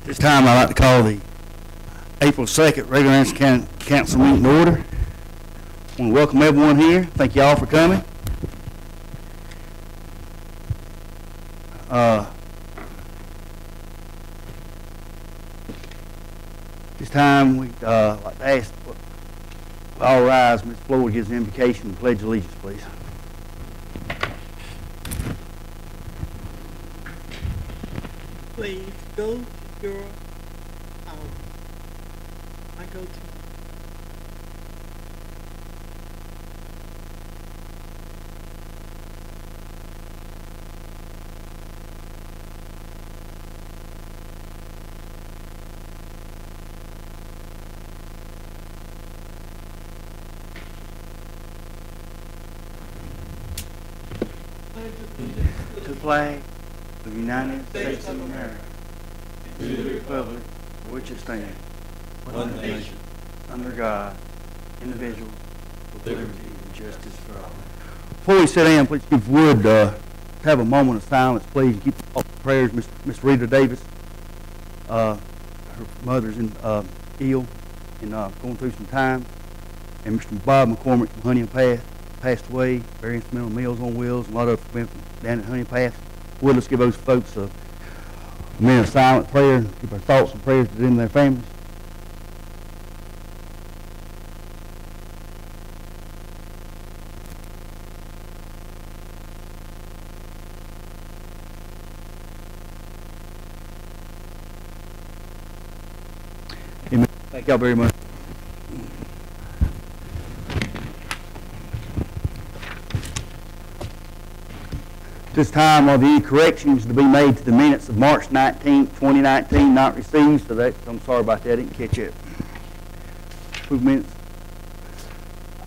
This time I'd like to call the April 2nd regular Anderson County Council meeting to order. I want to welcome everyone here. Thank you all for coming. This time we'd like to ask all rise. Ms. Floyd gives an invocation and pledge allegiance, please. Please go to your house. I go to. To the flag of the United States of America, and to the republic for which it stands, one nation, under God, indivisible, with liberty and justice for all. Before we sit down, please, if you would have a moment of silence, please, and keep all the prayers. Miss Rita Davis, her mother's ill and going through some time, and Mr. Bob McCormick from Honey and Path passed away. Very instrumental, Meals on Wheels. A lot of them down at Honey Path. Well, let's give those folks a minute of silent prayer and keep our thoughts and prayers to them and their families. Amen. Thank y'all very much. This time, are there any corrections to be made to the minutes of March 19, 2019 not received? So I'm sorry about that. I didn't catch it. Approve minutes.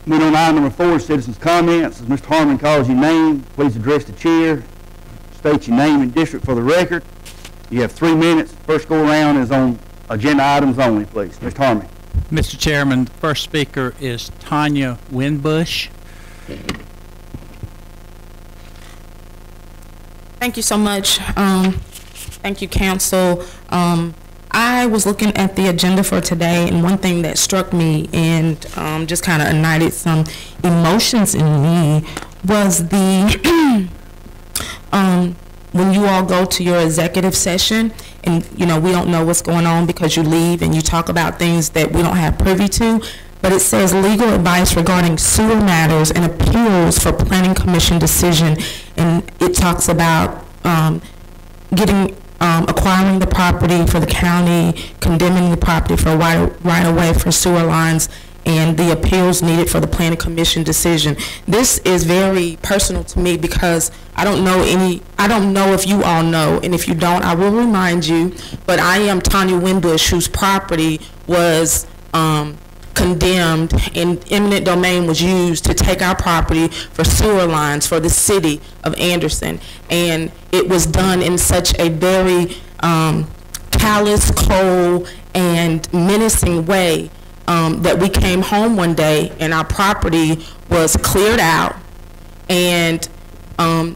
Moving on to item number 4, citizens' comments. As Mr. Harmon calls your name, please address the chair. State your name and district for the record. You have 3 minutes. First go around is on agenda items only, please. Mr. Harmon. Mr. Chairman, the first speaker is Tanya Winbush. Thank you so much. Thank you, Council. I was looking at the agenda for today, and one thing that struck me and just kind of ignited some emotions in me was the when you all go to your executive session, and we don't know what's going on because you leave and you talk about things that we don't have privy to. But it says legal advice regarding sewer matters and appeals for planning commission decision, and it talks about acquiring the property for the county, condemning the property for right of way for sewer lines, and the appeals needed for the planning commission decision. This is very personal to me because I don't know if you all know, and if you don't, I will remind you. But I am Tanya Winbush, whose property was condemned and eminent domain was used to take our property for sewer lines for the city of Anderson, and it was done in such a very callous, cold, and menacing way that we came home one day and our property was cleared out, and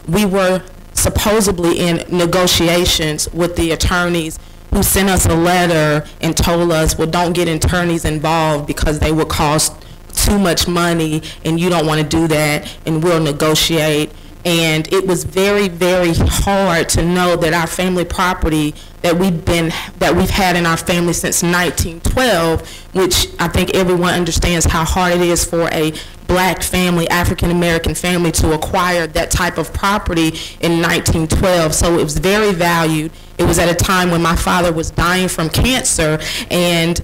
we were supposedly in negotiations with the attorneys who sent us a letter and told us, well, don't get attorneys involved because they will cost too much money and you don't want to do that, and we'll negotiate. And it was very, very hard to know that our family property that we've had in our family since 1912, which I think everyone understands how hard it is for a black family, African American family, to acquire that type of property in 1912. So it was very valued. It was at a time when my father was dying from cancer, and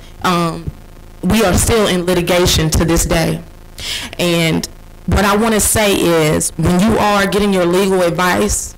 we are still in litigation to this day. And what I want to say is, when you are getting your legal advice,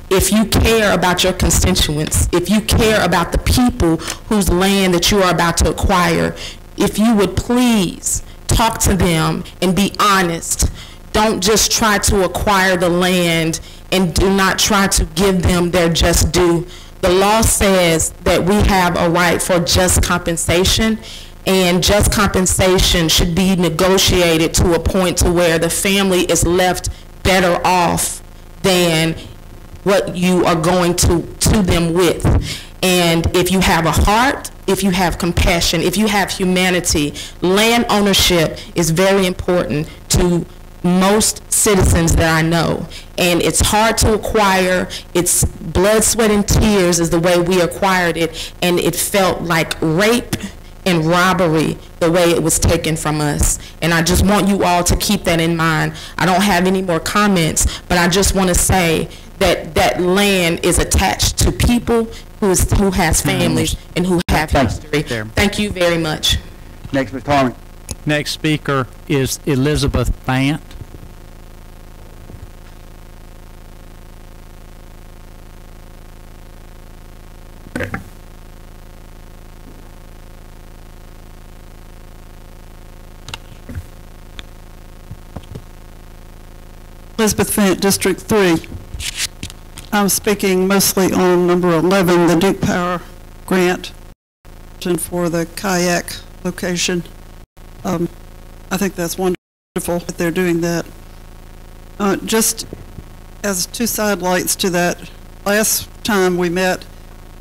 if you care about your constituents, if you care about the people whose land that you are about to acquire, if you would please talk to them and be honest. don't just try to acquire the land and do not try to give them their just due. The law says that we have a right for just compensation, and just compensation should be negotiated to a point to where the family is left better off than what you are going to them with. And if you have a heart, if you have compassion, if you have humanity, land ownership is very important to most citizens that I know. And it's hard to acquire. It's blood, sweat, and tears is the way we acquired it. And it felt like rape and robbery the way it was taken from us. And I just want you all to keep that in mind. I don't have any more comments, but I just want to say that that land is attached to people who has families and who have history. Thank you very much. Next, Mr. Harmon. Next speaker is Elizabeth Fant. Elizabeth Fant, District 3. I'm speaking mostly on number 11, the Duke Power grant for the kayak location. I think that's wonderful that they're doing that. Just as two sidelights to that, last time we met,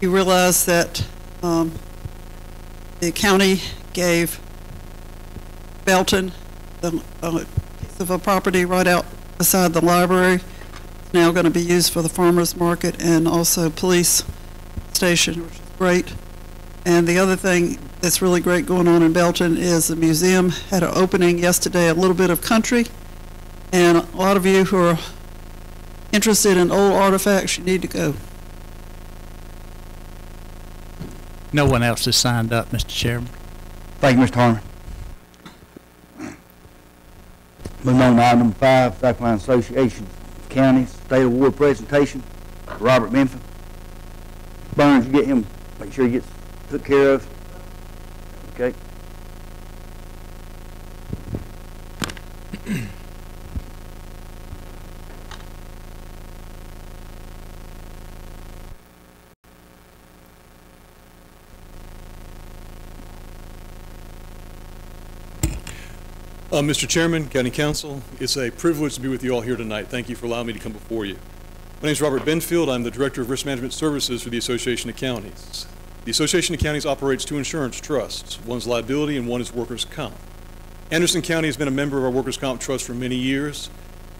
you realized that the county gave Belton the piece of a property right out beside the library. It's now going to be used for the farmers market and also police station, which is great. And the other thing that's really great going on in Belton is the museum had an opening yesterday, a little bit of country. And a lot of you who are interested in old artifacts, you need to go. No one else has signed up, Mr. Chairman. Thank you, Mr. Harmon. Moving on to item number 5, South Carolina Association of Counties State Award presentation. Robert Benford. Burns, you get him, make sure he gets took care of. Okay. Mr. Chairman, County Council, it's a privilege to be with you all here tonight. Thank you for allowing me to come before you. My name is Robert Benfield. I'm the Director of Risk Management Services for the Association of Counties. The Association of Counties operates 2 insurance trusts. One's liability and one is workers' comp. Anderson County has been a member of our workers' comp trust for many years,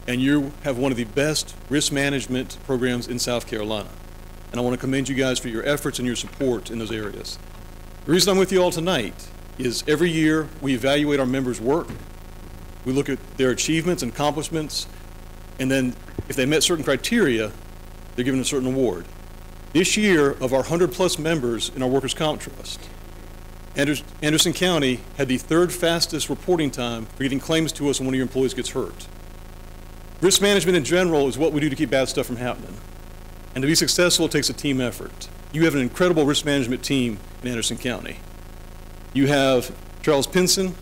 and you have one of the best risk management programs in South Carolina. And I want to commend you guys for your efforts and your support in those areas. The reason I'm with you all tonight is every year we evaluate our members' work. We look at their achievements and accomplishments, and then if they met certain criteria, they're given a certain award. This year, of our 100+ members in our workers' comp trust, Anderson County had the 3rd fastest reporting time for getting claims to us when one of your employees gets hurt. Risk management in general is what we do to keep bad stuff from happening. And to be successful, it takes a team effort. You have an incredible risk management team in Anderson County. You have Charles Pinson,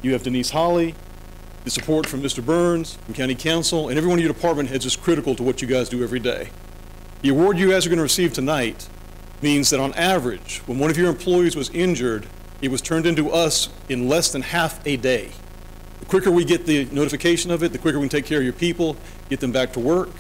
you have Denise Holly, the support from Mr. Burns, from County Council, and every one of your department heads is critical to what you guys do every day. The award you guys are going to receive tonight means that on average, when one of your employees was injured, it was turned into us in less than half a day. The quicker we get the notification of it, the quicker we can take care of your people, get them back to work.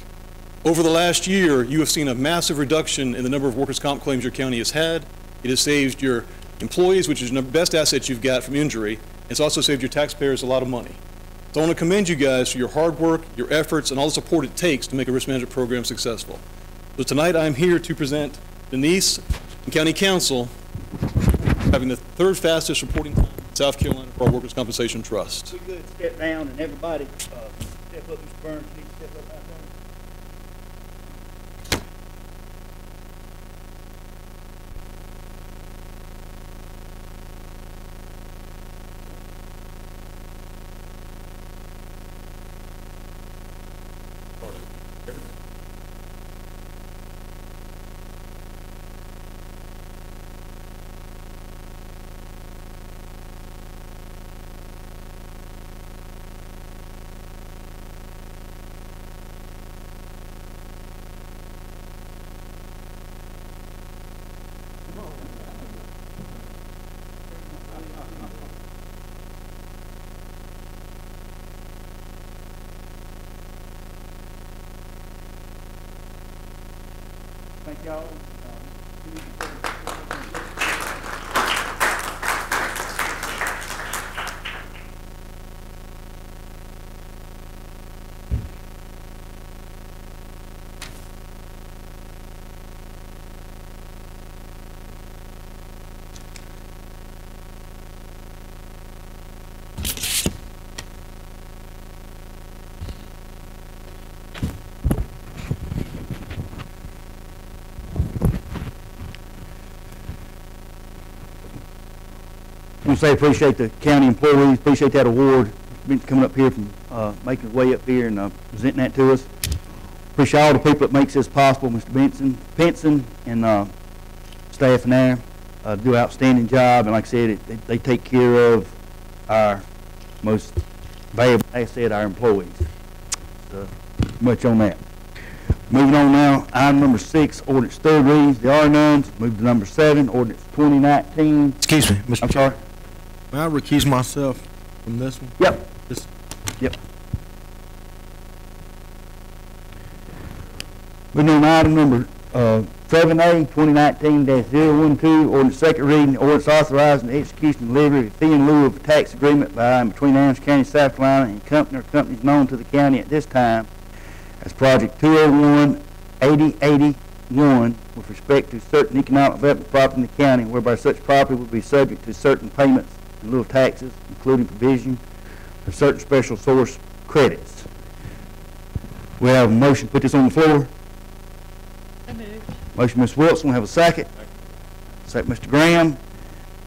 Over the last year, you have seen a massive reduction in the number of workers' comp claims your county has had. It has saved your employees, which is the best asset you've got from injury. It's also saved your taxpayers a lot of money. So I want to commend you guys for your hard work, your efforts, and all the support it takes to make a risk management program successful. So tonight I'm here to present Denise and County Council having the 3rd fastest reporting time in South Carolina for our Workers' Compensation Trust. We could step down and everybody step up. Mr. Burns, please step up out front. Thank y'all. I want to say appreciate the county employees, appreciate that award. Been coming up here from making his way up here and presenting that to us. Appreciate all the people that makes this possible, Mr. Benson and staff in there do an outstanding job. And like I said, they take care of our most valuable asset, our employees. So much on that. Moving on now, item number 6, ordinance third readings. There are none. Move to number 7, ordinance 2019. Excuse me, Mr. I'm Chair. sorry. May I recuse myself from this one? Yep. This- Yep. Moving on to item number 7A, 2019-012, ordinance second reading, ordinance authorizing the execution and delivery of fee in lieu of a tax agreement by and between Adams County, South Carolina, and company or companies known to the county at this time as Project 201-8081 with respect to certain economic development property in the county, whereby such property will be subject to certain payments in lieu of taxes, including provision of certain special source credits. We have a motion to put this on the floor. Motion, Ms. Wilson. We have a second. Second, Mr. Graham.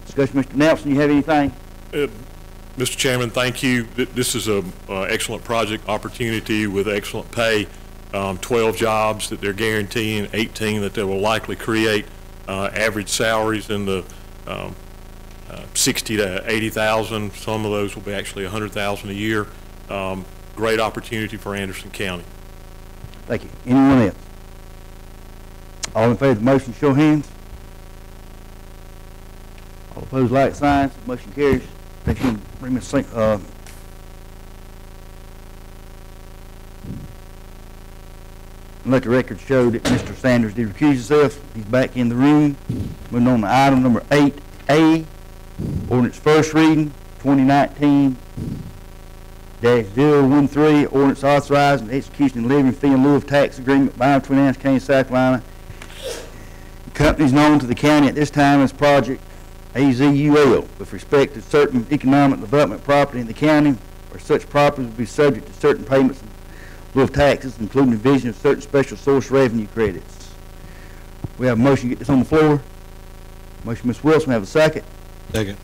Discussion, Mr. Nelson. You have anything? Mr. Chairman, thank you. This is an excellent project opportunity with excellent pay. 12 jobs that they're guaranteeing, 18 that they will likely create. Average salaries in the 60 to 80,000. Some of those will be actually 100,000 a year. Great opportunity for Anderson County. Thank you. Anyone else? All in favor of the motion, show hands. All opposed, like signs. Motion carries. Thank you. Bring me let the record show that Mr. Sanders did recuse himself. He's back in the room. Moving on to item number 8A, ordinance first reading, 2019-013, ordinance authorizing the execution and delivery fee in lieu of tax agreement by and between Adams County, South Carolina. Companies known to the county at this time as Project AZUL with respect to certain economic development property in the county, where such properties will be subject to certain payments in lieu of taxes, including the division of certain special source revenue credits. We have a motion to get this on the floor. Motion, Ms. Wilson. We have a second. Second.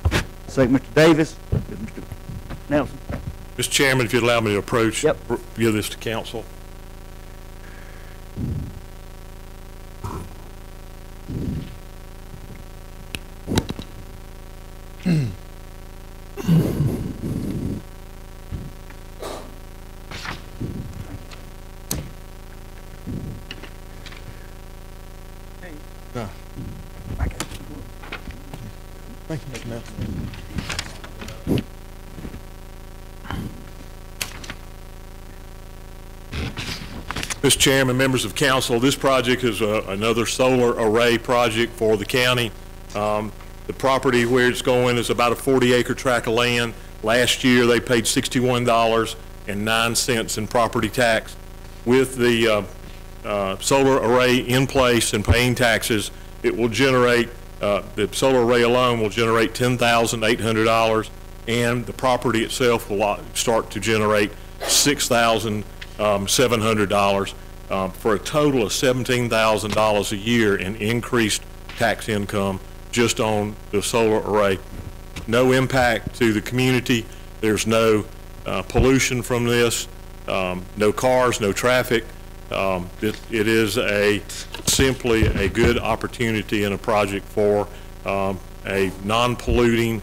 Second, Mr. Davis. Mr. Nelson. Mr. Chairman, if you'd allow me to approach, Yep. give this to council. Thank you, Mr. Nelson. Mr. Chairman, members of council, this project is another solar array project for the county. The property where it's going is about a 40-acre tract of land. Last year, they paid $61.09 in property tax. With the solar array in place and paying taxes, it will generate, the solar array alone will generate $10,800, and the property itself will start to generate $6,700 for a total of $17,000 a year in increased tax income just on the solar array. No impact to the community. There's no pollution from this, no cars, no traffic. It is simply a good opportunity and a project for a non-polluting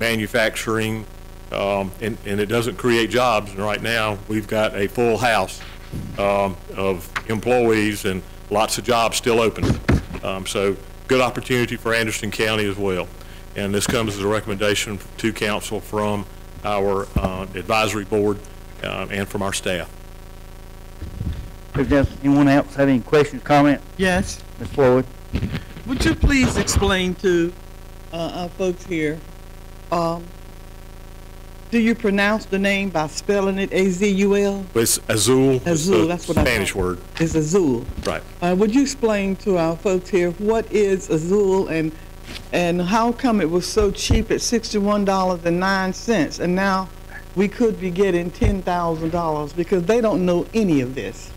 manufacturing, and it doesn't create jobs. And right now, we've got a full house of employees and lots of jobs still open. So good opportunity for Anderson County as well. And this comes as a recommendation to council from our advisory board and from our staff. Anyone else have any questions, comments? Yes. Ms. Floyd? Would you please explain to our folks here, do you pronounce the name by spelling it A-Z-U-L? It's Azul. Azul, that's what I thought. Spanish word. It's Azul. Right. Would you explain to our folks here what is Azul and how come it was so cheap at $61.09 and now we could be getting $10,000 because they don't know any of this?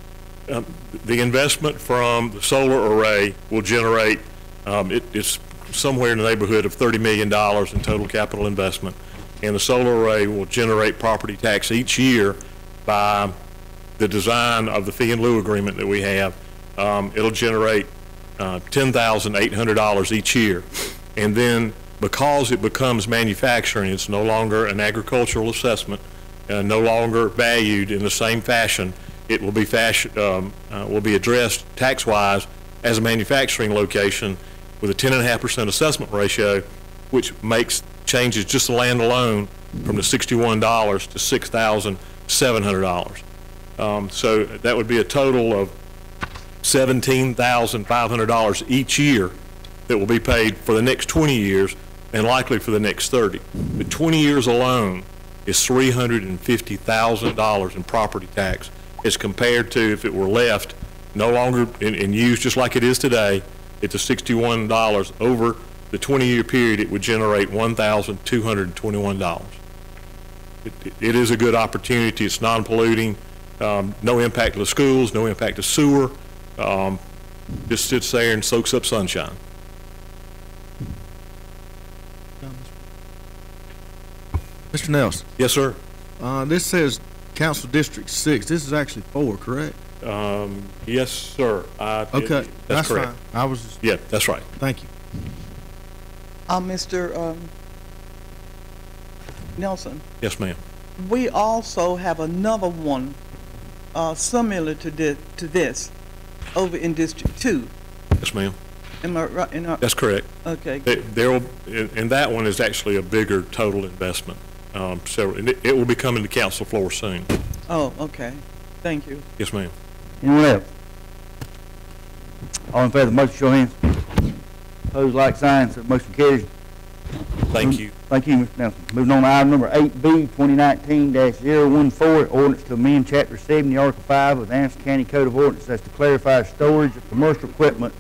The investment from the solar array will generate, it's somewhere in the neighborhood of $30 million in total capital investment. And the solar array will generate property tax each year by the design of the fee and lieu agreement that we have. It'll generate $10,800 each year. And then because it becomes manufacturing, it's no longer an agricultural assessment, no longer valued in the same fashion. It will be addressed tax-wise as a manufacturing location with a 10.5% assessment ratio, which changes just the land alone from the $61 to $6,700. So that would be a total of $17,500 each year that will be paid for the next 20 years and likely for the next 30. But 20 years alone is $350,000 in property tax as compared to if it were left no longer in use just like it is today at the $61 over the 20-year period, it would generate $1,221. It is a good opportunity. It's non-polluting, no impact to the schools, no impact to sewer. Just sits there and soaks up sunshine. Mr. Nelson, Yes, sir. this says Council District 6. This is actually 4, correct? Yes, sir. Okay, That's correct. fine. I was just, Yeah, that's right. thank you. Mr. Nelson, Yes, ma'am. we also have another one similar to this over in District 2. Yes, ma'am. Am I right? That's correct. Okay. And that one is actually a bigger total investment. And it will be coming to council floor soon. Oh, okay. Thank you. Yes, ma'am. Anyone else? All in favor of the motion, show of hands. Opposed, like sign, so motion carries. Thank you. Thank you, Mr. Nelson. Moving on to item number 8B, 2019-014, ordinance to amend Chapter 70, Article 5 of the Anderson County Code of Ordinances as to clarify storage of commercial equipment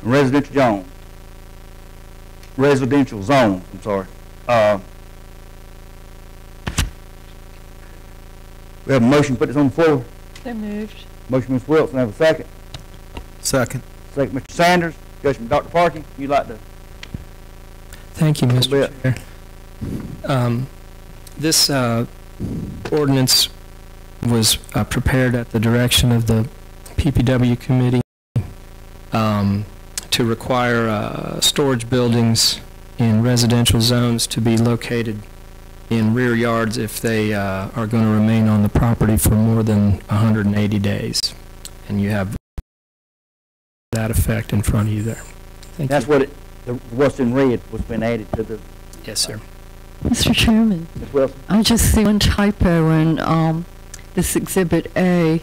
in residential zones. We have a motion to put this on the floor. So moved. Motion, Ms. Wilson, have a second. Second. Second, Mr. Sanders. Discussion, Dr. Parkey, you'd like to? Thank you, Mr. Chair. This ordinance was prepared at the direction of the PPW committee to require storage buildings in residential zones to be located in rear yards if they are going to remain on the property for more than 180 days. And you have that effect in front of you there. Thank That's you. what what's in red was been added to the. Yes, sir. Mr. Chairman, Ms. Wilson? I just see one typo in this Exhibit A.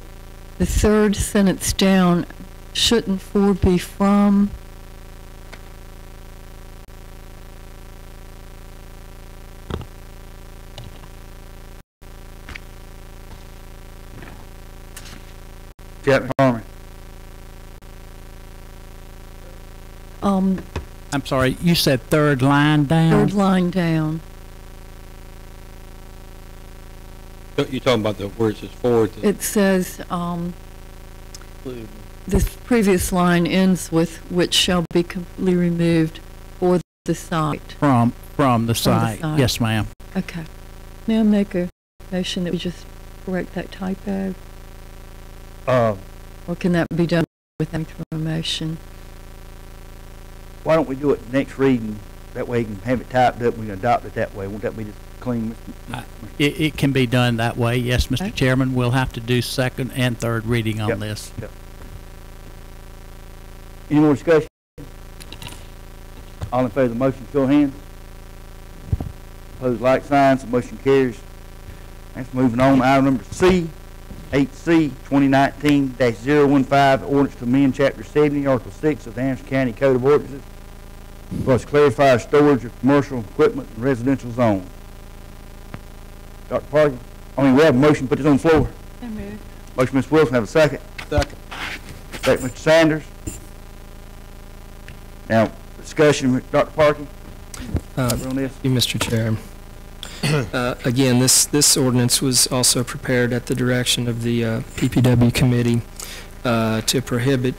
The third sentence down, shouldn't 4 be from? Chapman Farmer. I'm sorry, you said third line down? Third line down. You're talking about where it says forward? It says, this previous line ends with, which shall be completely removed for the site. From the site. site. Yes, ma'am. Okay. May I make a motion that we just correct that typo? Or can that be done without a motion? Why don't we do it next reading? That way you can have it typed up, we can adopt it that way. Won't that be just clean? It can be done that way, yes, Mr. Okay. Chairman. We'll have to do second and third reading on Yep. this. Yep. Any more discussion? All in favor of the motion, show of hands. Opposed, like signs. The motion carries. That's moving on to item number C, 8C 2019-015, ordinance to amend Chapter 70, Article 6 of the Anderson County Code of Ordinances, plus clarify storage of commercial equipment in residential zones. Dr. Parker, we have a motion to put this on the floor. Motion, Ms. Wilson, have a second. Second. Second, Mr. Sanders. Now, discussion with Dr. Parker on this. Thank you, Mr. Chair. Again, this ordinance was also prepared at the direction of the PPW committee to prohibit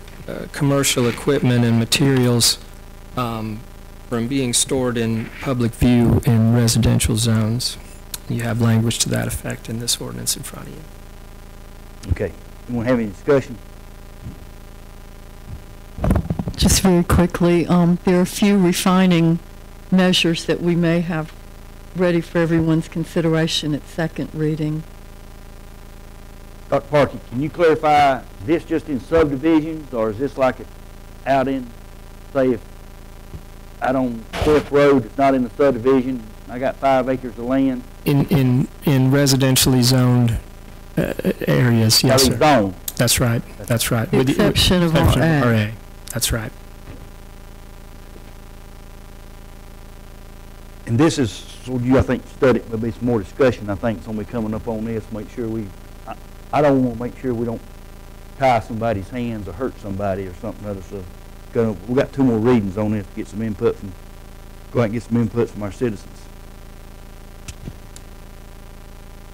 commercial equipment and materials from being stored in public view in residential zones. You have language to that effect in this ordinance in front of you. Okay. Anyone have any discussion? Just very quickly, there are a few refining measures that we may have ready for everyone's consideration at second reading. Dr. Parker, can you clarify, this just in subdivisions, or is this like it out in, say, if out on Cliff Road, it's not in the subdivision, I got 5 acres of land? In residentially zoned areas, yes, sir. Zone. That's right. That's right. The exception of RA. That's right. And this is, so you, I think, studied, there'll be some more discussion, I think, is going to be coming up on this, make sure I don't want to make sure we don't tie somebody's hands or hurt somebody or something other, so we got 2 more readings on this to get some input from, go out and get some input from our citizens.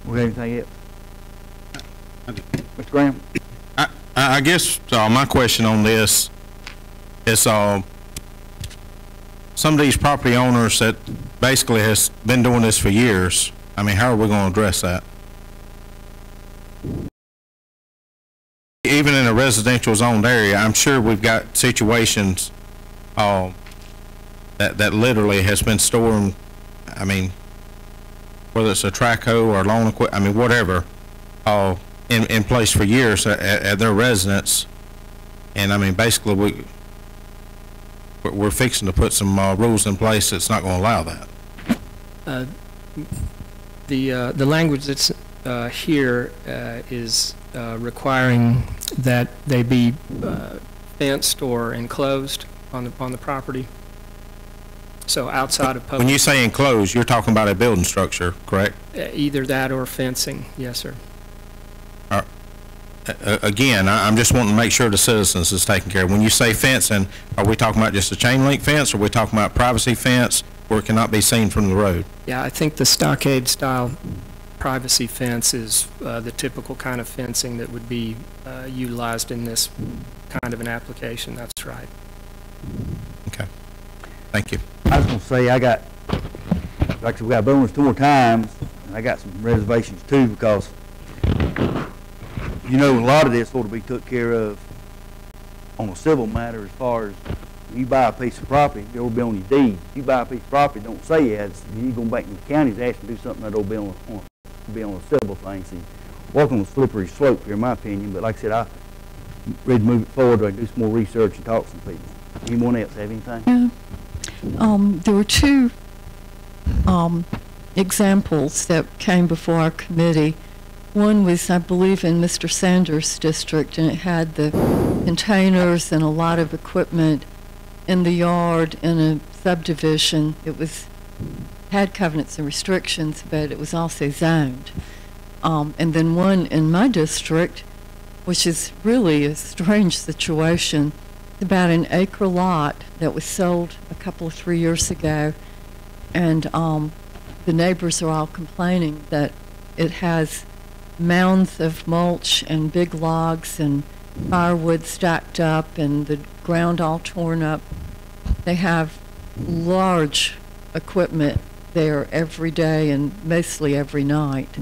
We got anything else? Mr. Graham? I guess my question on this is some of these property owners that basically has been doing this for years, I mean, how are we going to address that? Even in a residential zoned area, I'm sure we've got situations that literally has been storing, I mean, whether it's a traco or loan equipment, I mean, whatever, in place for years at their residence. And I mean, basically we're fixing to put some rules in place that's not going to allow that. The language that's here is requiring that they be fenced or enclosed on the property. So outside of public. When you say enclosed, you're talking about a building structure, correct? Either that or fencing, yes, sir. Again, I'm just wanting to make sure the citizens is taken care of. When you say fencing, are we talking about just a chain link fence, or are we talking about privacy fence where it cannot be seen from the road? Yeah, I think the stockade style privacy fence is the typical kind of fencing that would be utilized in this kind of an application. That's right. Okay. Thank you. I was going to say, like I said, we got bonus 2 more times, and I got some reservations too, because you know, a lot of this ought to be took care of on a civil matter. As far as you buy a piece of property, it ought to be on your deed. If you buy a piece of property, don't say it. You go back in the counties asking to do something that ought to be on a civil thing. So walking on a slippery slope here, in my opinion. But like I said, I'm ready to move it forward and do some more research and talk to some people. Anyone else have anything? Yeah. There were 2 examples that came before our committee. One was, I believe, in Mr. Sanders' district, and it had the containers and a lot of equipment in the yard in a subdivision. It had covenants and restrictions, but it was also zoned. And then one in my district, which is really a strange situation, about an acre lot that was sold a couple of 3 years ago, and the neighbors are all complaining that it has mounds of mulch and big logs and firewood stacked up and the ground all torn up. They have large equipment there every day and mostly every night.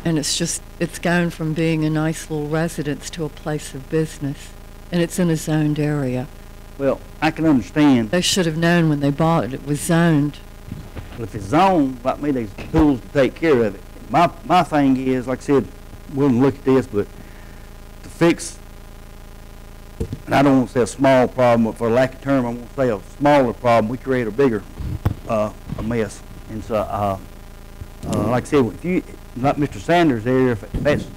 And it's gone from being a nice little residence to a place of business. And it's in a zoned area. Well, I can understand. They should have known when they bought it, it was zoned. Well, if it's zoned, like me, there's tools to take care of it. My thing is, like I said, we'll look at this, but to fix, and I don't want to say a small problem, but for lack of term, I want to say a smaller problem, we create a bigger a mess. And so, like I said, if you, like Mr. Sanders' area, if that's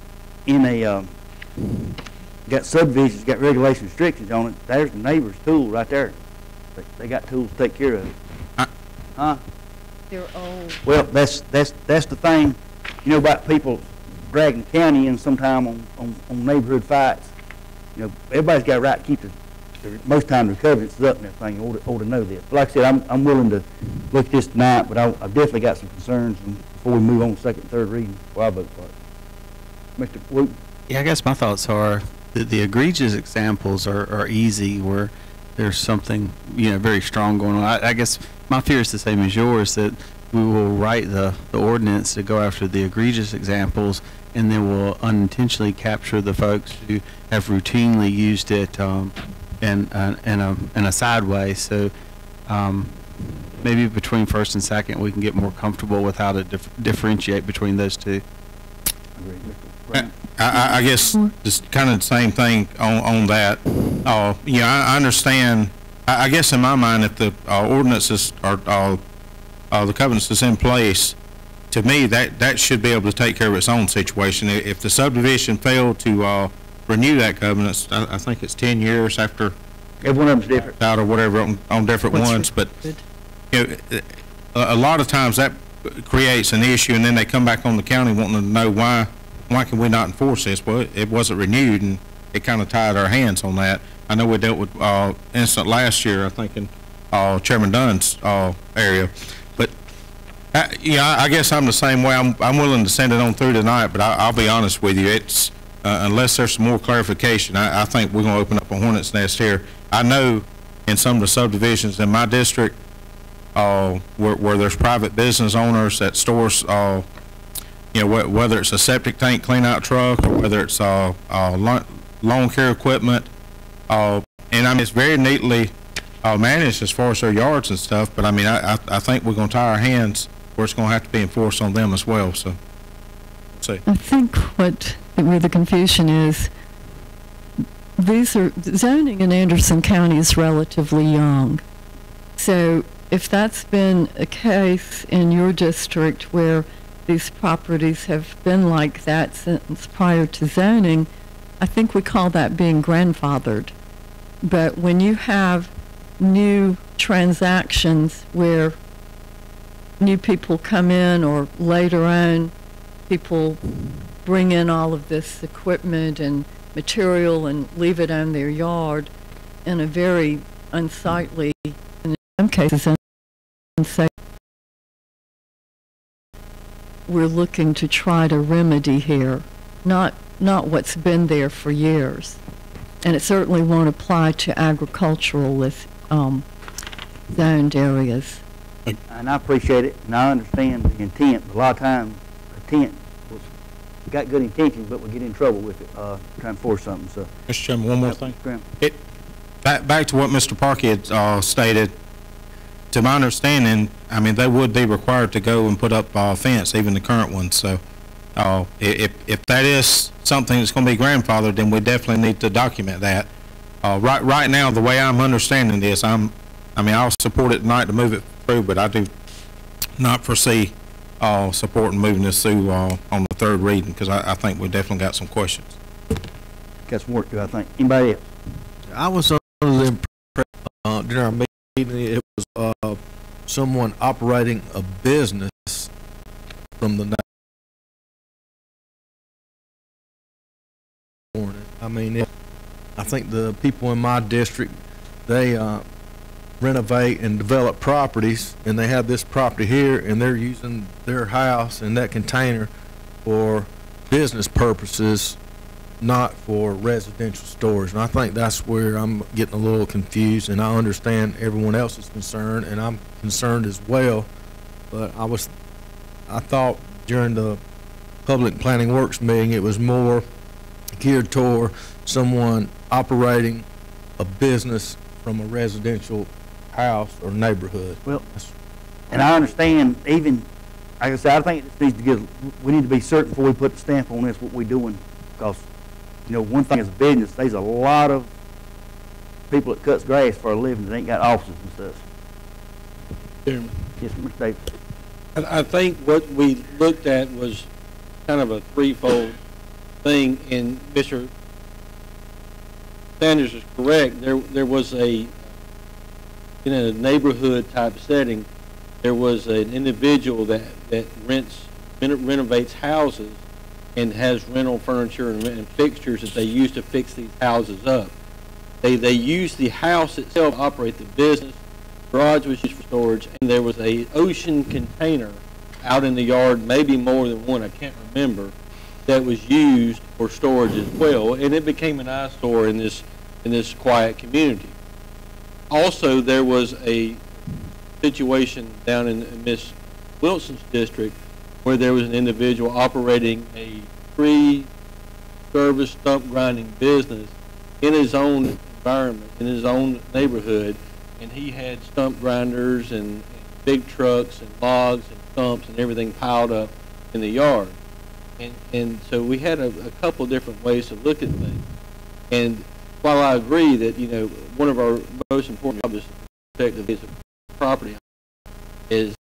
in a, got subdivisions, got regulation restrictions on it, there's the neighbor's tool right there. They got tools to take care of it. Huh? They're old. Well, that's the thing, you know, about people dragging the county in sometime on neighborhood fights. You know, everybody's got a right to keep most times the covenants up and everything, ought to know this. But like I said, I'm willing to look at this tonight, but I've definitely got some concerns before we move on to second and third reading, before I vote for it. Mr. Wooten? Yeah, I guess my thoughts are the egregious examples are easy where there's something, you know, very strong going on. I guess my fear is the same as yours, that we will write the ordinance to go after the egregious examples, and then we'll unintentionally capture the folks who have routinely used it in a side way. So maybe between first and second we can get more comfortable with how to differentiate between those two. I guess just kind of the same thing on that. Yeah, I understand. I guess in my mind, if the ordinances are the covenants is in place, to me that should be able to take care of its own situation. If the subdivision failed to renew that covenant, I think it's 10 years after. Every one of them's different. Out or whatever on different ones, but you know, a lot of times that creates an issue, and then they come back on the county wanting to know why can we not enforce this? Well, it wasn't renewed, and it kind of tied our hands on that. I know we dealt with incident last year, I think in Chairman Dunn's area, but yeah, I guess I'm the same way. I'm willing to send it on through tonight, but I'll be honest with you, it's unless there's some more clarification, I think we're going to open up a hornet's nest here. I know in some of the subdivisions in my district where there's private business owners that stores, you know, whether it's a septic tank clean-out truck or whether it's lawn care equipment, and I mean it's very neatly managed as far as their yards and stuff. But I mean, I think we're going to tie our hands where it's going to have to be enforced on them as well. So, let's see. I think where the confusion is, these are zoning in Anderson County is relatively young. So if that's been a case in your district where these properties have been like that since prior to zoning, I think we call that being grandfathered. But when you have new transactions where new people come in, or later on people bring in all of this equipment and material and leave it on their yard in a very unsightly, in some cases unsafe, we're looking to try to remedy here, not what's been there for years. And it certainly won't apply to agriculturalist zoned areas. And I appreciate it, and I understand the intent. But a lot of times, intent got good intentions, but we get in trouble with it, trying to enforce something. So, Mr. Chairman, one more thing. Back to what Mr. Parkey had stated. To my understanding, I mean, they would be required to go and put up a fence, even the current one. So, if that is something that's going to be grandfathered, then we definitely need to document that. Right now, the way I'm understanding this, I'll support it tonight to move it through, but I do not foresee supporting moving this through on the third reading, because I think we definitely got some questions. Got some work to do, I think. Anybody else? I was under the impression during our meeting it was someone operating a business from the morning. I mean, I think the people in my district, they renovate and develop properties, and they have this property here, and they're using their house and that container for business purposes, not for residential storage. And I think that's where I'm getting a little confused, and I understand everyone else's concern, and I'm concerned as well. But I thought during the Public Planning Works meeting it was more geared toward someone operating a business from a residential house or neighborhood. Well, and I understand, even, like I said, I think it needs to we need to be certain before we put the stamp on this, what we're doing, because, you know, one thing is a business, there's a lot of people that cuts grass for a living that ain't got offices and stuff. Chairman. Yes, Mr. Davis. I think what we looked at was kind of a threefold thing, and Mr. Sanders is correct. There was in a neighborhood type setting, there was an individual that renovates houses and has rental furniture and fixtures that they use to fix these houses up. They use the house itself to operate the business. Garage was used for storage, and there was a ocean container out in the yard, maybe more than one, I can't remember, that was used for storage as well, and it became an eyesore in this quiet community. Also, there was a situation down in Ms. Wilson's district where there was an individual operating a free service stump grinding business in his own environment, in his own neighborhood, and he had stump grinders and big trucks and logs and stumps and everything piled up in the yard. And so we had a couple different ways to look at things. And while I agree that, one of our most important jobs is to protect the piece of property is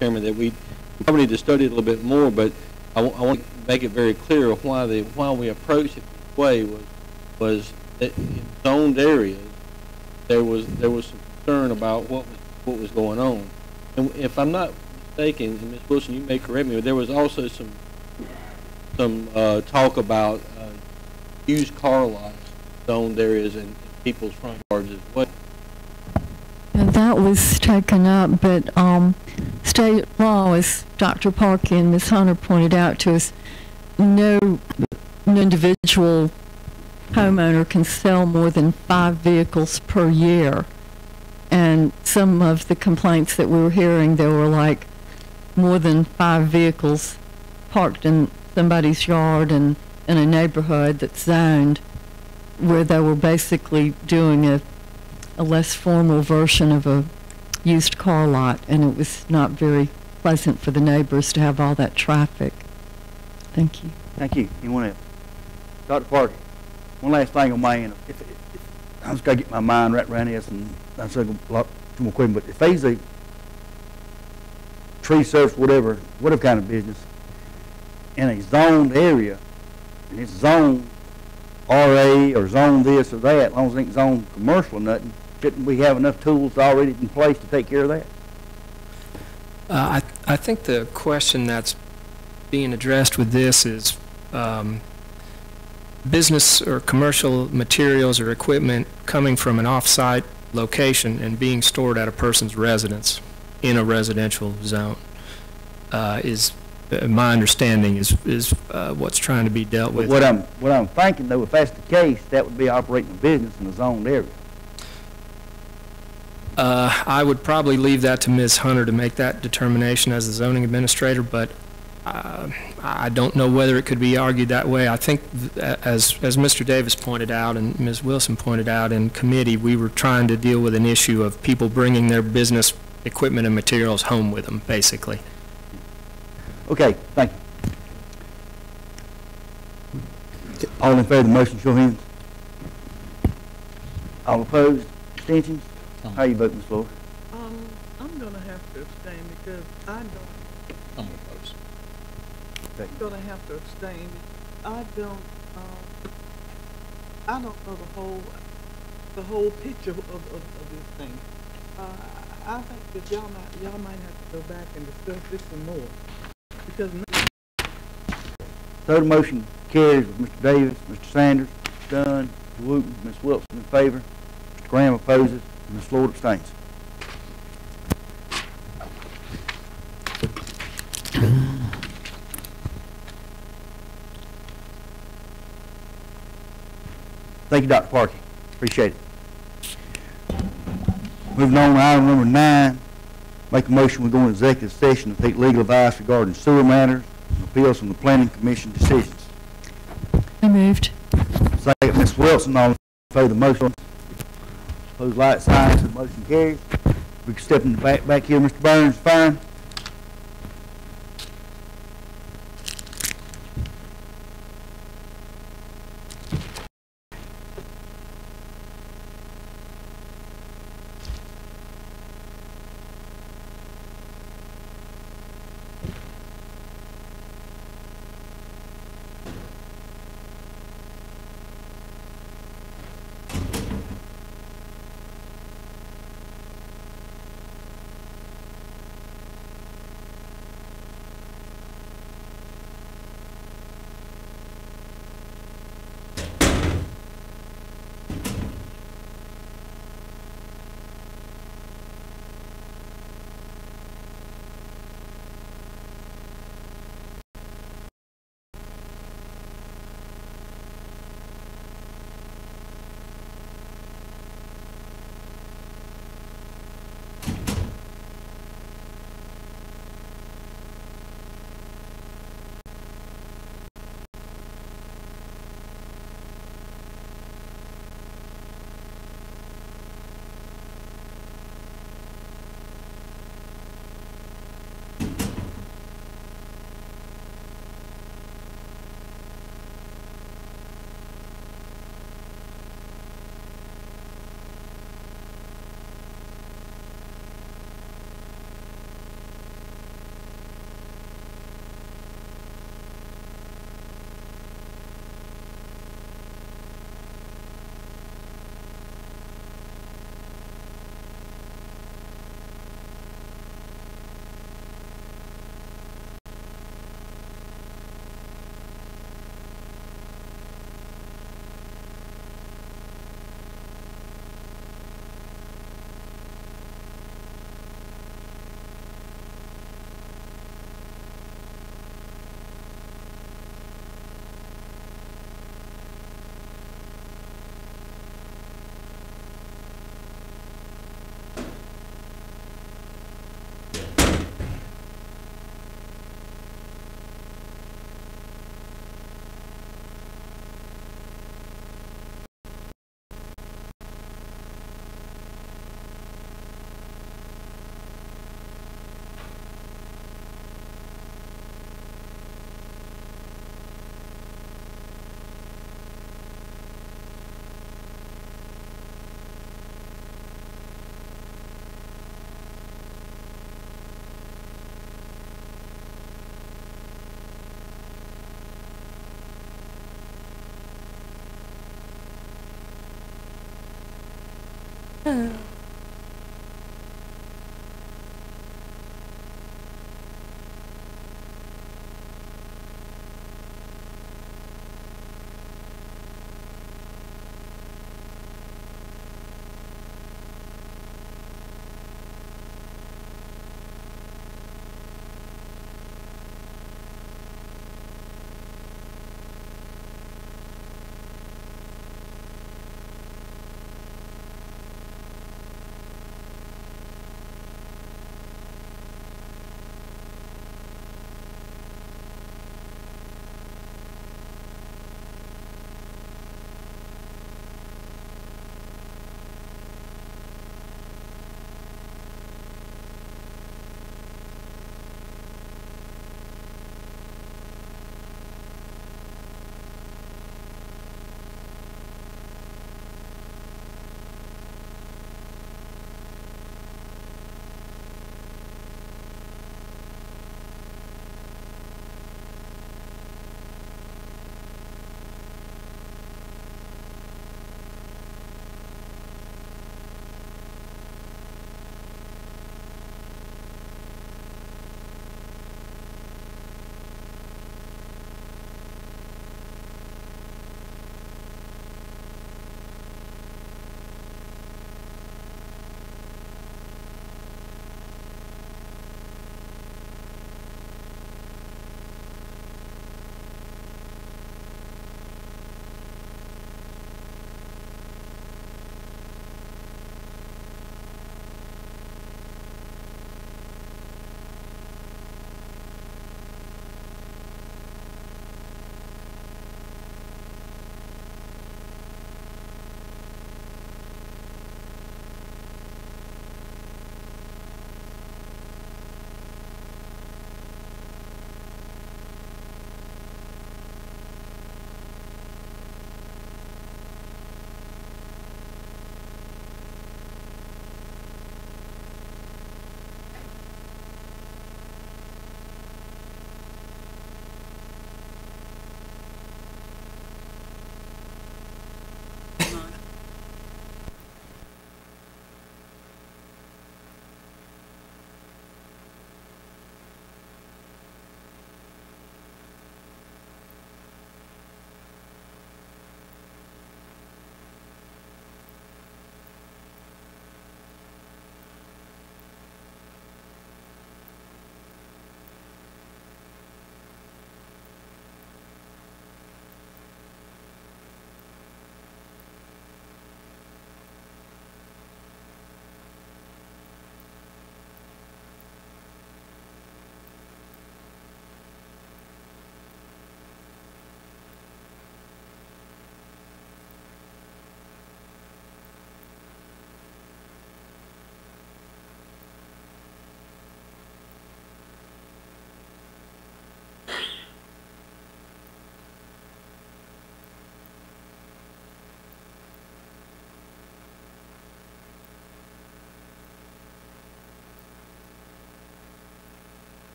that we probably need to study it a little bit more, but I want to make it very clear why we approached it this way was that in zoned areas there was some concern about what was going on. And if I'm not mistaken, and Ms. Wilson, you may correct me, but there was also some talk about used car lots, zoned areas, and people's front yards as well. And that was taken up, but state law, as Dr. Parkey and Ms. Hunter pointed out to us, no individual homeowner can sell more than 5 vehicles per year. And some of the complaints that we were hearing, there were like more than 5 vehicles parked in somebody's yard and in a neighborhood that's zoned, where they were basically doing a less formal version of a used car lot, and it was not very pleasant for the neighbors to have all that traffic. Thank you. Thank you. Anyone else? Dr. Parker, one last thing on my end. If I just got to get my mind right around this, and I'm saying a lot more quick, but if he's a tree service, whatever kind of business, in a zoned area, and it's zoned RA or zone this or that, as long as it ain't zoned commercial or nothing, shouldn't we have enough tools already in place to take care of that? I think the question that's being addressed with this is business or commercial materials or equipment coming from an off-site location and being stored at a person's residence in a residential zone is my understanding is what's trying to be dealt with. What I'm thinking though, if that's the case, that would be operating a business in a zoned area. I would probably leave that to Ms. Hunter to make that determination as the zoning administrator, but I don't know whether it could be argued that way. I think, as Mr. Davis pointed out and Ms. Wilson pointed out in committee, we were trying to deal with an issue of people bringing their business equipment and materials home with them, basically. Okay, thank you. All in favor of the motion, show hands. All opposed? Abstentions? How you vote, Ms. Floyd? I'm going to have to abstain because I don't. I'm opposed. I'm going to have to abstain. I don't know the whole picture of this thing. I think that y'all might have to go back and discuss this some more. Because Third motion carries with Mr. Davis, Mr. Sanders, Dunn, Mr. Wooten, Ms. Wilson in favor, Mr. Graham opposes, and Ms. Floyd abstains. Thank you, Dr. Parkey. Appreciate it. Moving on to item number 9. Make a motion we go into executive session to take legal advice regarding sewer matters and appeals from the Planning Commission decisions. I moved. Second, Ms. Wilson, all in favor of the motion. Opposed, like sign, so the motion carries. We can step in the back here, Mr. Burns, fine.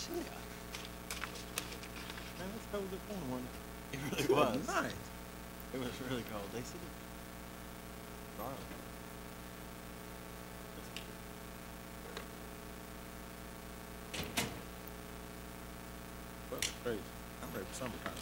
Man, it's cold this morning, wasn't it? It really was. Nice. It was really cold. They said it. Darn. That's crazy. I'm ready for summertime.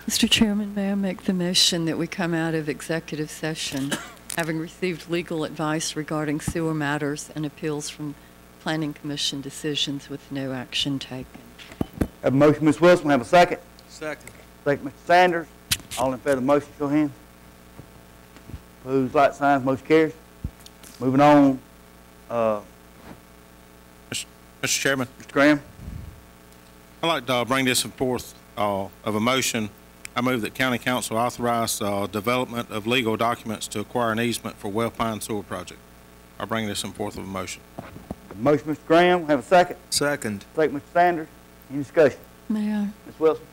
Mr. Chairman, may I make the motion that we come out of executive session, having received legal advice regarding sewer matters and appeals from Planning Commission decisions with no action taken? Have a motion, Ms. Wilson. Have a second. Second. Second, Mr. Sanders. All in favor of the motion, show hands. Opposed, like signs, motion carries. Moving on, Mr. Chairman, Mr. Graham. I'd like to bring this forth of a motion. I move that County Council authorize development of legal documents to acquire an easement for Well Pine Sewer Project. I bring this in forth of a motion. Motion, Mr. Graham. Have a second. Second. Second, Mr. Sanders. Any discussion? May I? Ms. Wilson.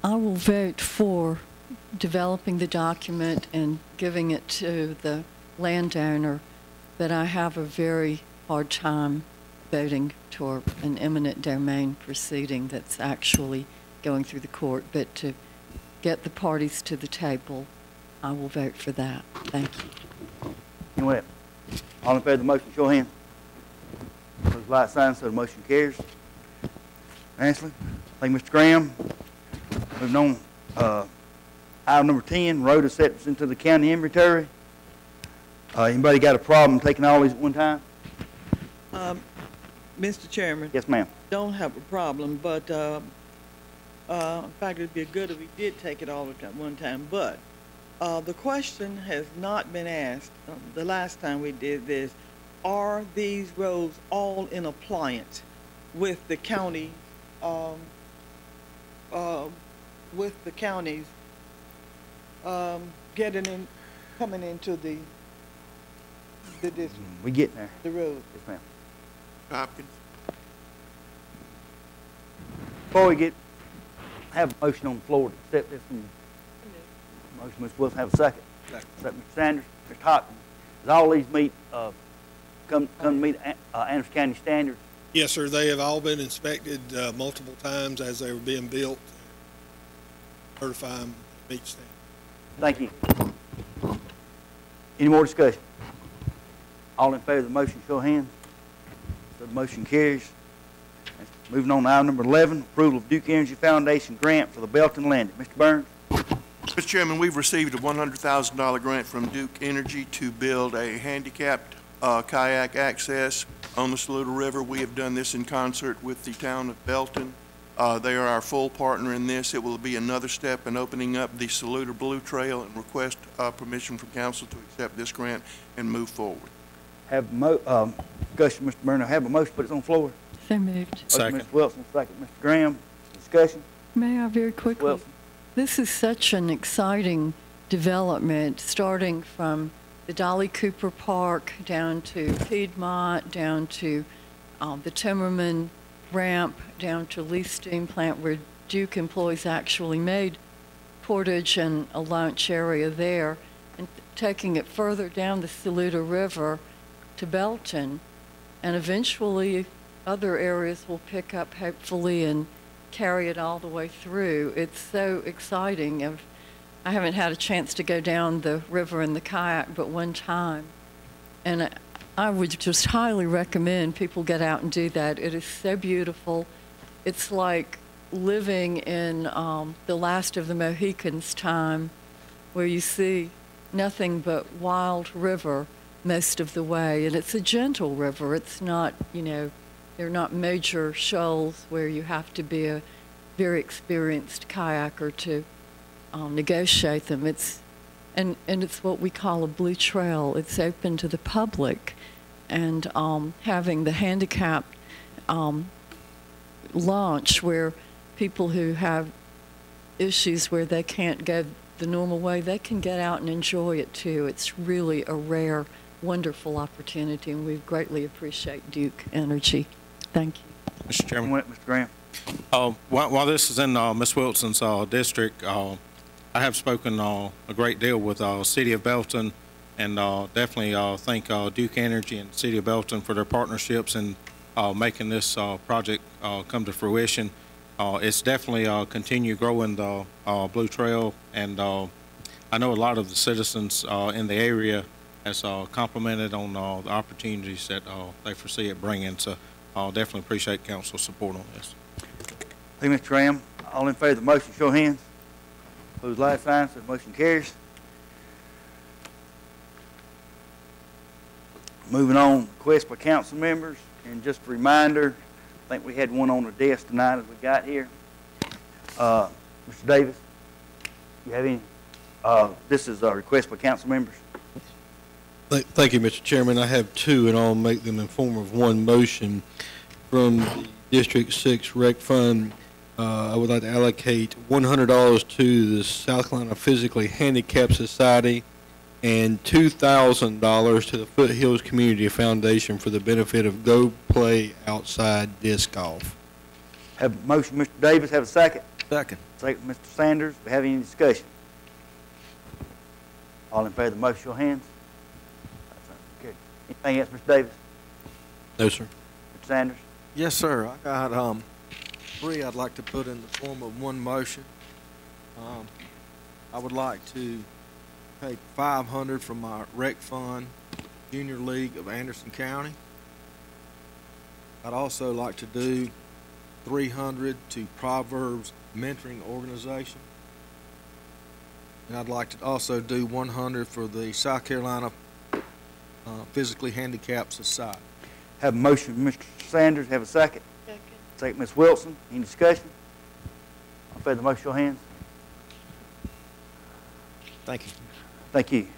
I will vote for developing the document and giving it to the landowner, but I have a very hard time voting toward an eminent domain proceeding that's actually going through the court. But to get the parties to the table, I will vote for that. Thank you. Anyone else? All in favor of the motion, show hands. Opposed, like signs, so the motion carries. Ashley. Thank you, Mr. Graham. Moving on, item number 10, road acceptance into the county inventory. Anybody got a problem taking all these at one time? Mr. Chairman, Yes, ma'am. don't have a problem, but, in fact, it'd be good if we did take it all at one time, but, the question has not been asked, the last time we did this, are these roads all in appliance with the county, coming into the district, We getting there. the road? Yes, ma'am. Hopkins. Before we have a motion on the floor to accept this one. Motion, Ms. Wilson, have a second. Second, Mr. Sanders. Mr. Hopkins. Does all these meet, come to meet Anderson County standards? Yes, sir. They have all been inspected multiple times as they were being built. Certify them meet standard. Thank you. Any more discussion? All in favor of the motion, show hands. So the motion carries. Moving on to item number 11, approval of Duke Energy Foundation grant for the Belton Landing. Mr. Burns? Mr. Chairman, we've received a $100,000 grant from Duke Energy to build a handicapped kayak access on the Saluda River. We have done this in concert with the town of Belton. They are our full partner in this. It will be another step in opening up the Saluda Blue Trail and request permission from council to accept this grant and move forward. Have discussion, Mr. Burns. Have a motion, put it on the floor. So moved. Second. Mr. Wilson, second. Mr. Graham, discussion. May I very quickly? Wilson. This is such an exciting development, starting from the Dolly Cooper Park down to Piedmont, down to the Timmerman ramp, down to Lee Steam Plant, where Duke employees actually made Portage and a lunch area there, and taking it further down the Saluda River to Belton, and eventually other areas will pick up, hopefully, and carry it all the way through. It's so exciting. I haven't had a chance to go down the river in the kayak but one time, and I would just highly recommend people get out and do that. It is so beautiful. It's like living in the last of the Mohicans' time, where you see nothing but wild river most of the way, and it's a gentle river. It's not, they're not major shoals where you have to be a very experienced kayaker to negotiate them. And it's what we call a blue trail. It's open to the public, and having the handicapped launch where people who have issues where they can't go the normal way, they can get out and enjoy it too. It's really a rare, wonderful opportunity, and we greatly appreciate Duke Energy. Thank you. Mr. Chairman. Mr. Graham. While this is in Ms. Wilson's district, I have spoken a great deal with City of Belton, and definitely thank Duke Energy and City of Belton for their partnerships in making this project come to fruition. It's definitely continue growing the Blue Trail, and I know a lot of the citizens in the area has complimented on the opportunities that they foresee it bringing. So I'll definitely appreciate council's support on this. Thank you, Mr. Graham. All in favor of the motion, show of hands. Opposed, like sign, so the motion carries. Moving on, request by council members, and just a reminder, I think we had one on the desk tonight as we got here. Mr. Davis, you have any? This is a request by council members. Thank you, Mr. Chairman. I have two, and I'll make them in form of one motion. From the District 6 Rec Fund, I would like to allocate $100 to the South Carolina Physically Handicapped Society and $2,000 to the Foothills Community Foundation for the benefit of Go Play Outside Disc Golf. Have a motion, Mr. Davis. Have a second. Second. Second, Mr. Sanders. Do we have any discussion? All in favor of the motion, show of hands. Anything else, Mr. Davis? No, sir. Mr. Sanders? Yes, sir. I got three I'd like to put in the form of one motion. I would like to take $500 from my Rec Fund Junior League of Anderson County. I'd also like to do $300 to Proverbs Mentoring Organization. And I'd like to also do $100 for the South Carolina Physically Handicapped Society. Have a motion, Mr. Sanders. Have a second. Second. Second, Ms. Wilson. Any discussion? All in favor of the motion, show of hands. Thank you. Thank you.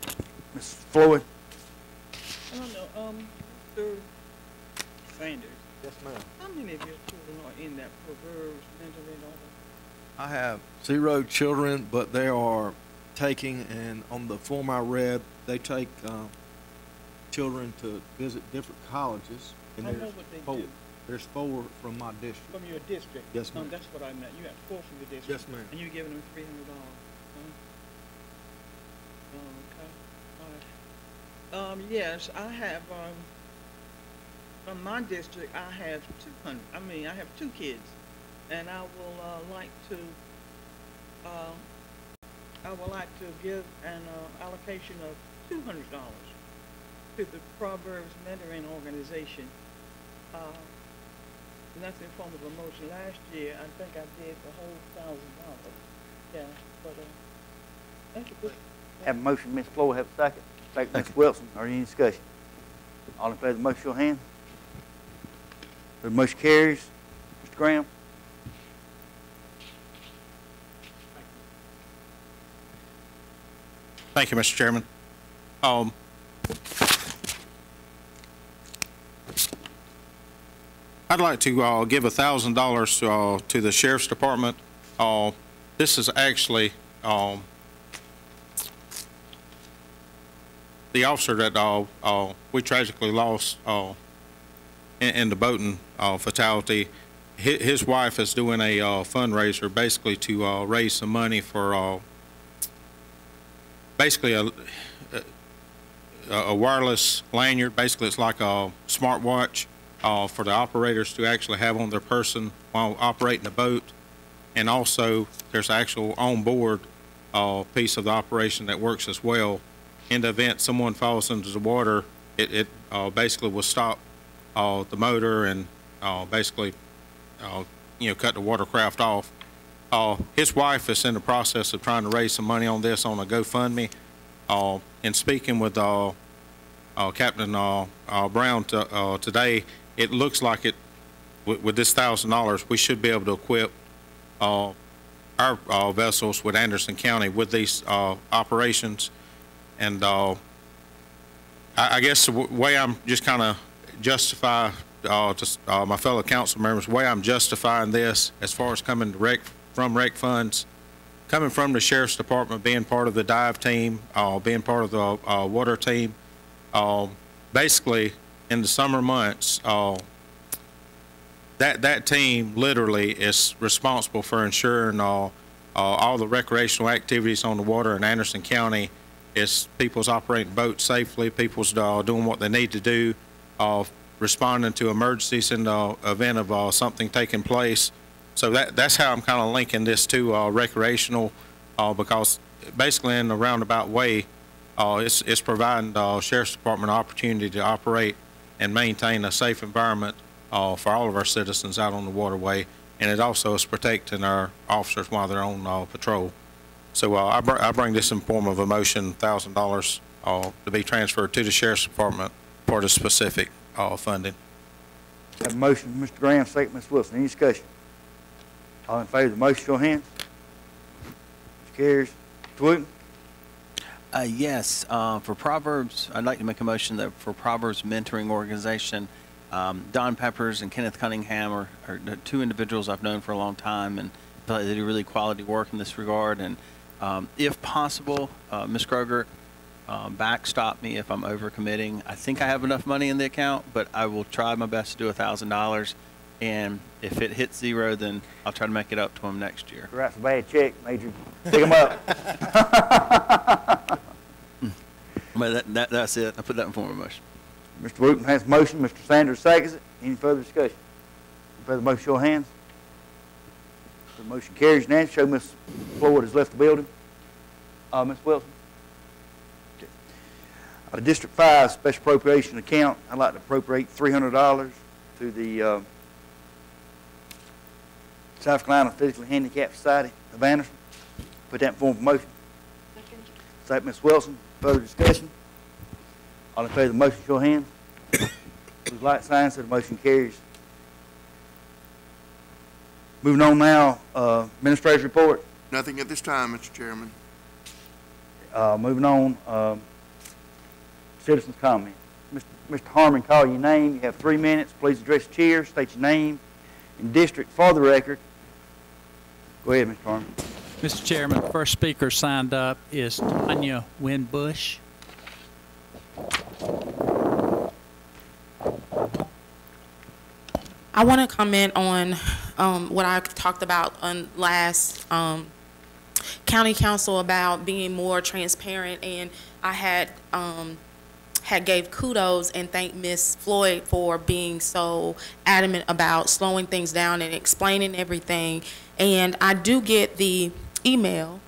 Ms. Floyd? I don't know, Mr. Sanders. Yes, ma'am. How many of your children are in that Proverbs mentoring organization? I have 0 children, but they are taking, and on the form I read, they take children to visit different colleges. And I know there's what they four. do. There's 4 from my district. From your district? Yes, ma'am. That's what I meant. You have 4 from your district? Yes, ma'am. And you're giving them $300? Okay. All right. Yes, I have, from my district, I have 200. I have 2 kids. And I will like to give an allocation of $200 to the Proverbs Mentoring Organization. And that's in form of a motion. Last year, I think I did the whole $1,000. Yeah, but that's a good. Have a motion, Ms. Floyd. Have a second. Second, Ms. Wilson. Are there any discussion? All in favor of the motion, show of hands. The motion carries. Mr. Graham? Thank you, Mr. Chairman. I'd like to give $1,000 to the Sheriff's Department. This is actually the officer that we tragically lost in the boating fatality. His wife is doing a fundraiser basically to raise some money for basically a wireless lanyard. Basically, it's like a smartwatch for the operators to actually have on their person while operating the boat. And also, there's actual on-board piece of the operation that works as well. In the event someone falls into the water, it basically will stop the motor and basically, cut the watercraft off. His wife is in the process of trying to raise some money on this on a GoFundMe. In speaking with Captain Brown today, it looks like with this $1,000, we should be able to equip our vessels with Anderson County with these operations. And I guess the way I'm just kind of justify to my fellow council members, the way I'm justifying this as far as coming from rec funds, coming from the Sheriff's Department, being part of the dive team, being part of the water team, basically in the summer months, that team literally is responsible for ensuring all the recreational activities on the water in Anderson County. It's people's operating boats safely, people's doing what they need to do, responding to emergencies in the event of something taking place. So that's how I'm kind of linking this to recreational, because basically in a roundabout way, it's providing the Sheriff's Department an opportunity to operate and maintain a safe environment for all of our citizens out on the waterway, and it also is protecting our officers while they're on patrol. So I bring this in form of a motion, $1,000 to be transferred to the Sheriff's Department for the specific funding. Have a motion, Mr. Graham, second, Ms. Wilson. Any discussion? All in favor of the motion, show of hands. Motion carries. Mr. Wooten? Yes, for Proverbs, I'd like to make a motion that for Proverbs Mentoring Organization, Don Peppers and Kenneth Cunningham are the two individuals I've known for a long time, and feel like they do really quality work in this regard. And if possible, Ms. Kroger, backstop me if I'm overcommitting. I think I have enough money in the account, but I will try my best to do $1,000. And if it hits zero, then I'll try to make it up to them next year. Write a bad check, Major. Pick them up. But that's it. I put that in form of a motion. Mr. Wooten has a motion. Mr. Sanders seconds it. Any further discussion? Any further motion, show of hands. The motion carries unanimously. Show Ms. Floyd has left the building. Ms. Wilson. Okay. District 5 Special Appropriation Account. I'd like to appropriate $300 to the South Carolina Physically Handicapped Society of Anderson. Put that in form of a motion. Second, Ms. Wilson. Further discussion? All in favor of the motion, show of hands. Those light signs, so the motion carries. Moving on now, Administrator's report. Nothing at this time, Mr. Chairman. Moving on, citizens' comment. Mr. Harmon, call your name. You have 3 minutes. Please address the chair, state your name and district for the record. Go ahead, Mr. Harmon. Mr. Chairman, the first speaker signed up is Tanya Winbush. I want to comment on what I talked about on last county council about being more transparent, and I had gave kudos and thanked Ms. Floyd for being so adamant about slowing things down and explaining everything. And I do get the email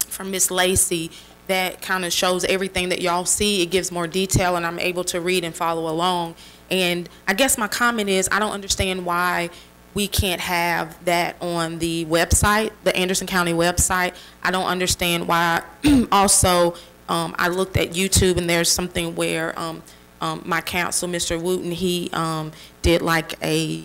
from Ms. Lacey that kind of shows everything that y'all see. It gives more detail, and I'm able to read and follow along. And I guess my comment is I don't understand why we can't have that on the website, the Anderson County website. I don't understand why. Also, I looked at YouTube, and there's something where my counsel, Mr. Wooten, he did like a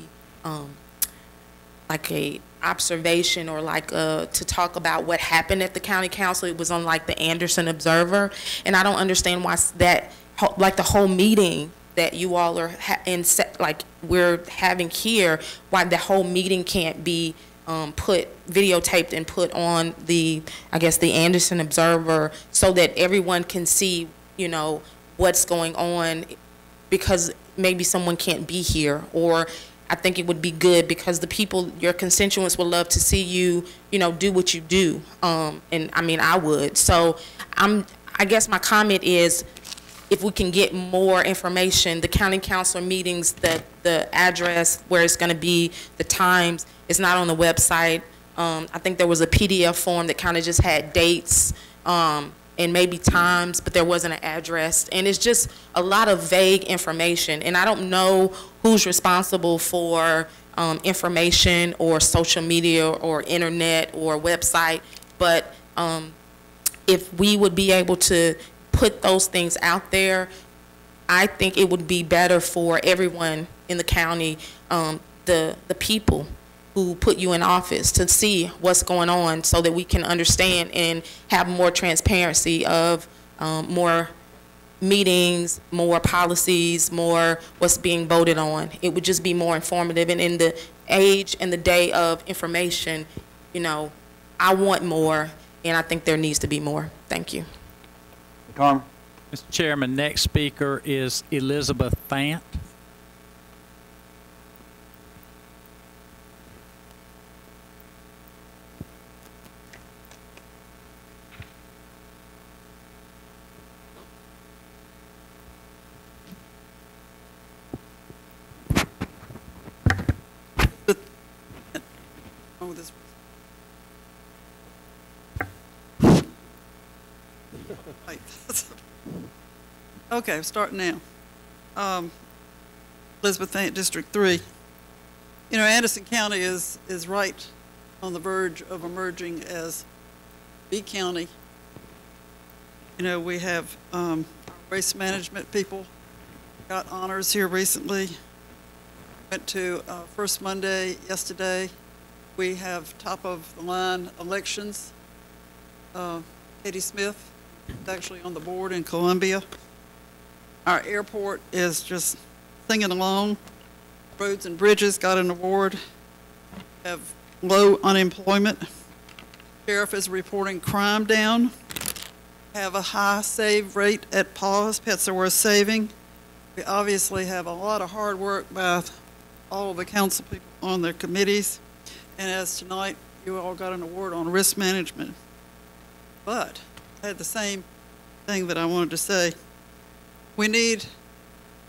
observation or to talk about what happened at the county council. It was on like the Anderson Observer, and I don't understand why that, like the whole meeting that you all are we're having here, why the whole meeting can't be videotaped and put on the Anderson Observer, so that everyone can see, what's going on, because maybe someone can't be here. Or I think it would be good because the people, your constituents, would love to see you, do what you do. And I mean, I would. So I guess my comment is, if we can get more information, the county council meetings, the address where it's going to be, the times, it's not on the website. I think there was a PDF form that kind of just had dates and maybe times, but there wasn't an address. And it's just a lot of vague information. And I don't know who's responsible for information or social media or internet or website, but if we would be able to put those things out there, I think it would be better for everyone in the county, the people who put you in office, to see what's going on, so that we can understand and have more transparency of more meetings, more policies, more what's being voted on. It would just be more informative. And in the age and the day of information, I want more, and I think there needs to be more. Thank you. Carmen. Mr. Chairman, next speaker is Elizabeth Fant. with this. Right. Okay, starting now. Elizabeth Fayette, District 3. You know, Anderson County is right on the verge of emerging as B County. You know, we have waste management people got honors here recently. Went to First Monday yesterday. We have top of the line elections. Katie Smith is actually on the board in Columbia. Our airport is just singing along. Roads and Bridges got an award. Have low unemployment. Sheriff is reporting crime down. Have a high save rate at PAWS, Pets Are Worth Saving. We obviously have a lot of hard work by all of the council people on their committees. And as tonight, you all got an award on risk management. But I had the same thing that I wanted to say. We need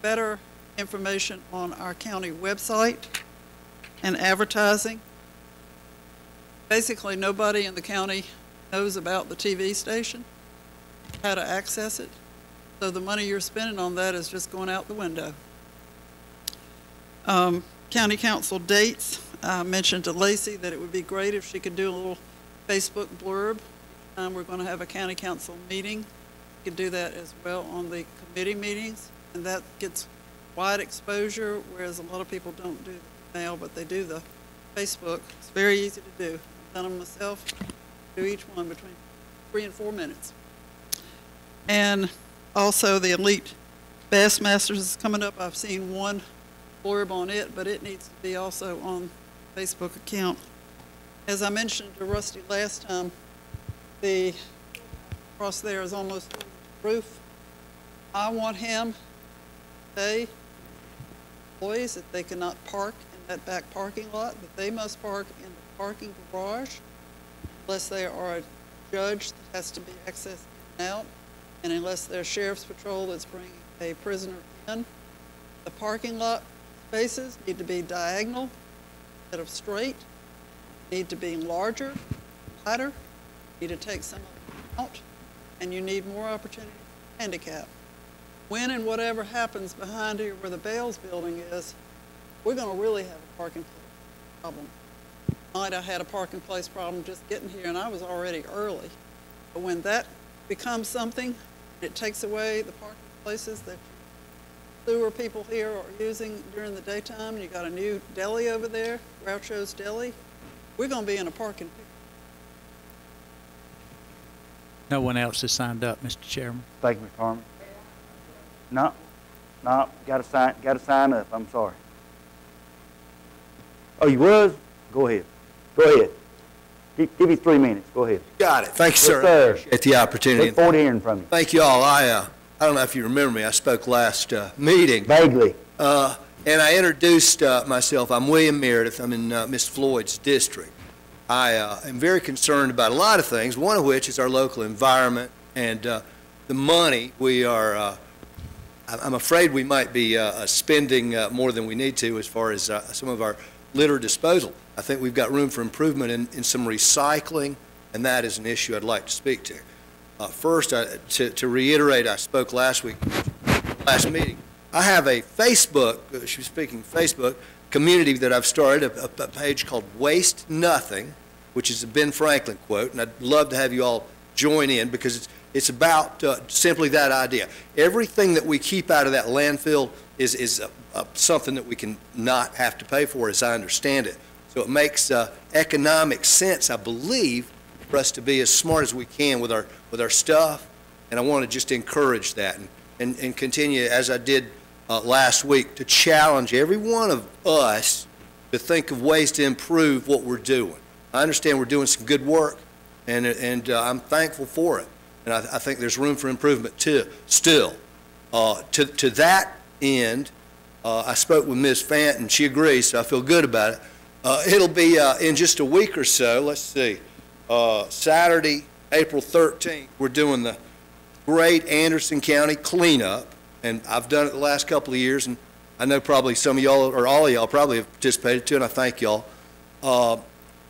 better information on our county website and advertising. Basically, nobody in the county knows about the TV station, how to access it. So the money you're spending on that is just going out the window. County council dates. I mentioned to Lacey that it would be great if she could do a little Facebook blurb. We're going to have a county council meeting. You could do that as well on the committee meetings, and that gets wide exposure, whereas a lot of people don't do the email, but they do the Facebook. It's very easy to do. I've done them myself. Do each one between 3 and 4 minutes. And also the Elite Bassmasters is coming up. I've seen one blurb on it, but it needs to be also on Facebook account. As I mentioned to Rusty last time, the cross there is almost on the roof. I want him to say employees that they cannot park in that back parking lot, that they must park in the parking garage unless they are a judge that has to be accessed in and out, and unless they're sheriff's patrol that's bringing a prisoner in. The parking lot spaces need to be diagonal instead of straight, need to be larger, wider, need to take some of them out, and you need more opportunity for handicap. When and whatever happens behind here where the Bales building is, we're going to really have a parking place problem. Tonight I had a parking place problem just getting here, and I was already early. But when that becomes something, it takes away the parking places that sewer people here are using during the daytime. You got a new deli over there, Groucho's Deli. We're going to be in a parking pit. No one else has signed up, Mr. Chairman. Thank you, Mr. Harmon. No, gotta sign up, I'm sorry. Oh, you was? Go ahead. Give me 3 minutes, go ahead. Got it. Thank you, sir. Yes, sir. Appreciate the opportunity. Look forward to hearing from you. Thank you all. I don't know if you remember me. I spoke last meeting. Vaguely. And I introduced myself. I'm William Meredith. I'm in Ms. Floyd's district. I am very concerned about a lot of things, one of which is our local environment and the money we are, I'm afraid we might be spending more than we need to as far as some of our litter disposal. I think we've got room for improvement in some recycling, and that is an issue I'd like to speak to. First, to reiterate, I spoke last meeting. I have a Facebook, she was speaking Facebook, community that I've started, a page called Waste Nothing, which is a Ben Franklin quote, and I'd love to have you all join in because it's about simply that idea. Everything that we keep out of that landfill is something that we can not have to pay for, as I understand it. So it makes economic sense, I believe, for us to be as smart as we can with our stuff, and I want to just encourage that and continue, as I did last week, to challenge every one of us to think of ways to improve what we're doing. I understand we're doing some good work, and I'm thankful for it, and I think there's room for improvement too. Still, to that end, I spoke with Ms. Fant, and she agrees, so I feel good about it. It'll be in just a week or so. Let's see, Saturday, April 13th, we're doing the Great Anderson County Cleanup, and I've done it the last couple of years, and I know probably some of y'all, or all of y'all, probably have participated too, and I thank y'all.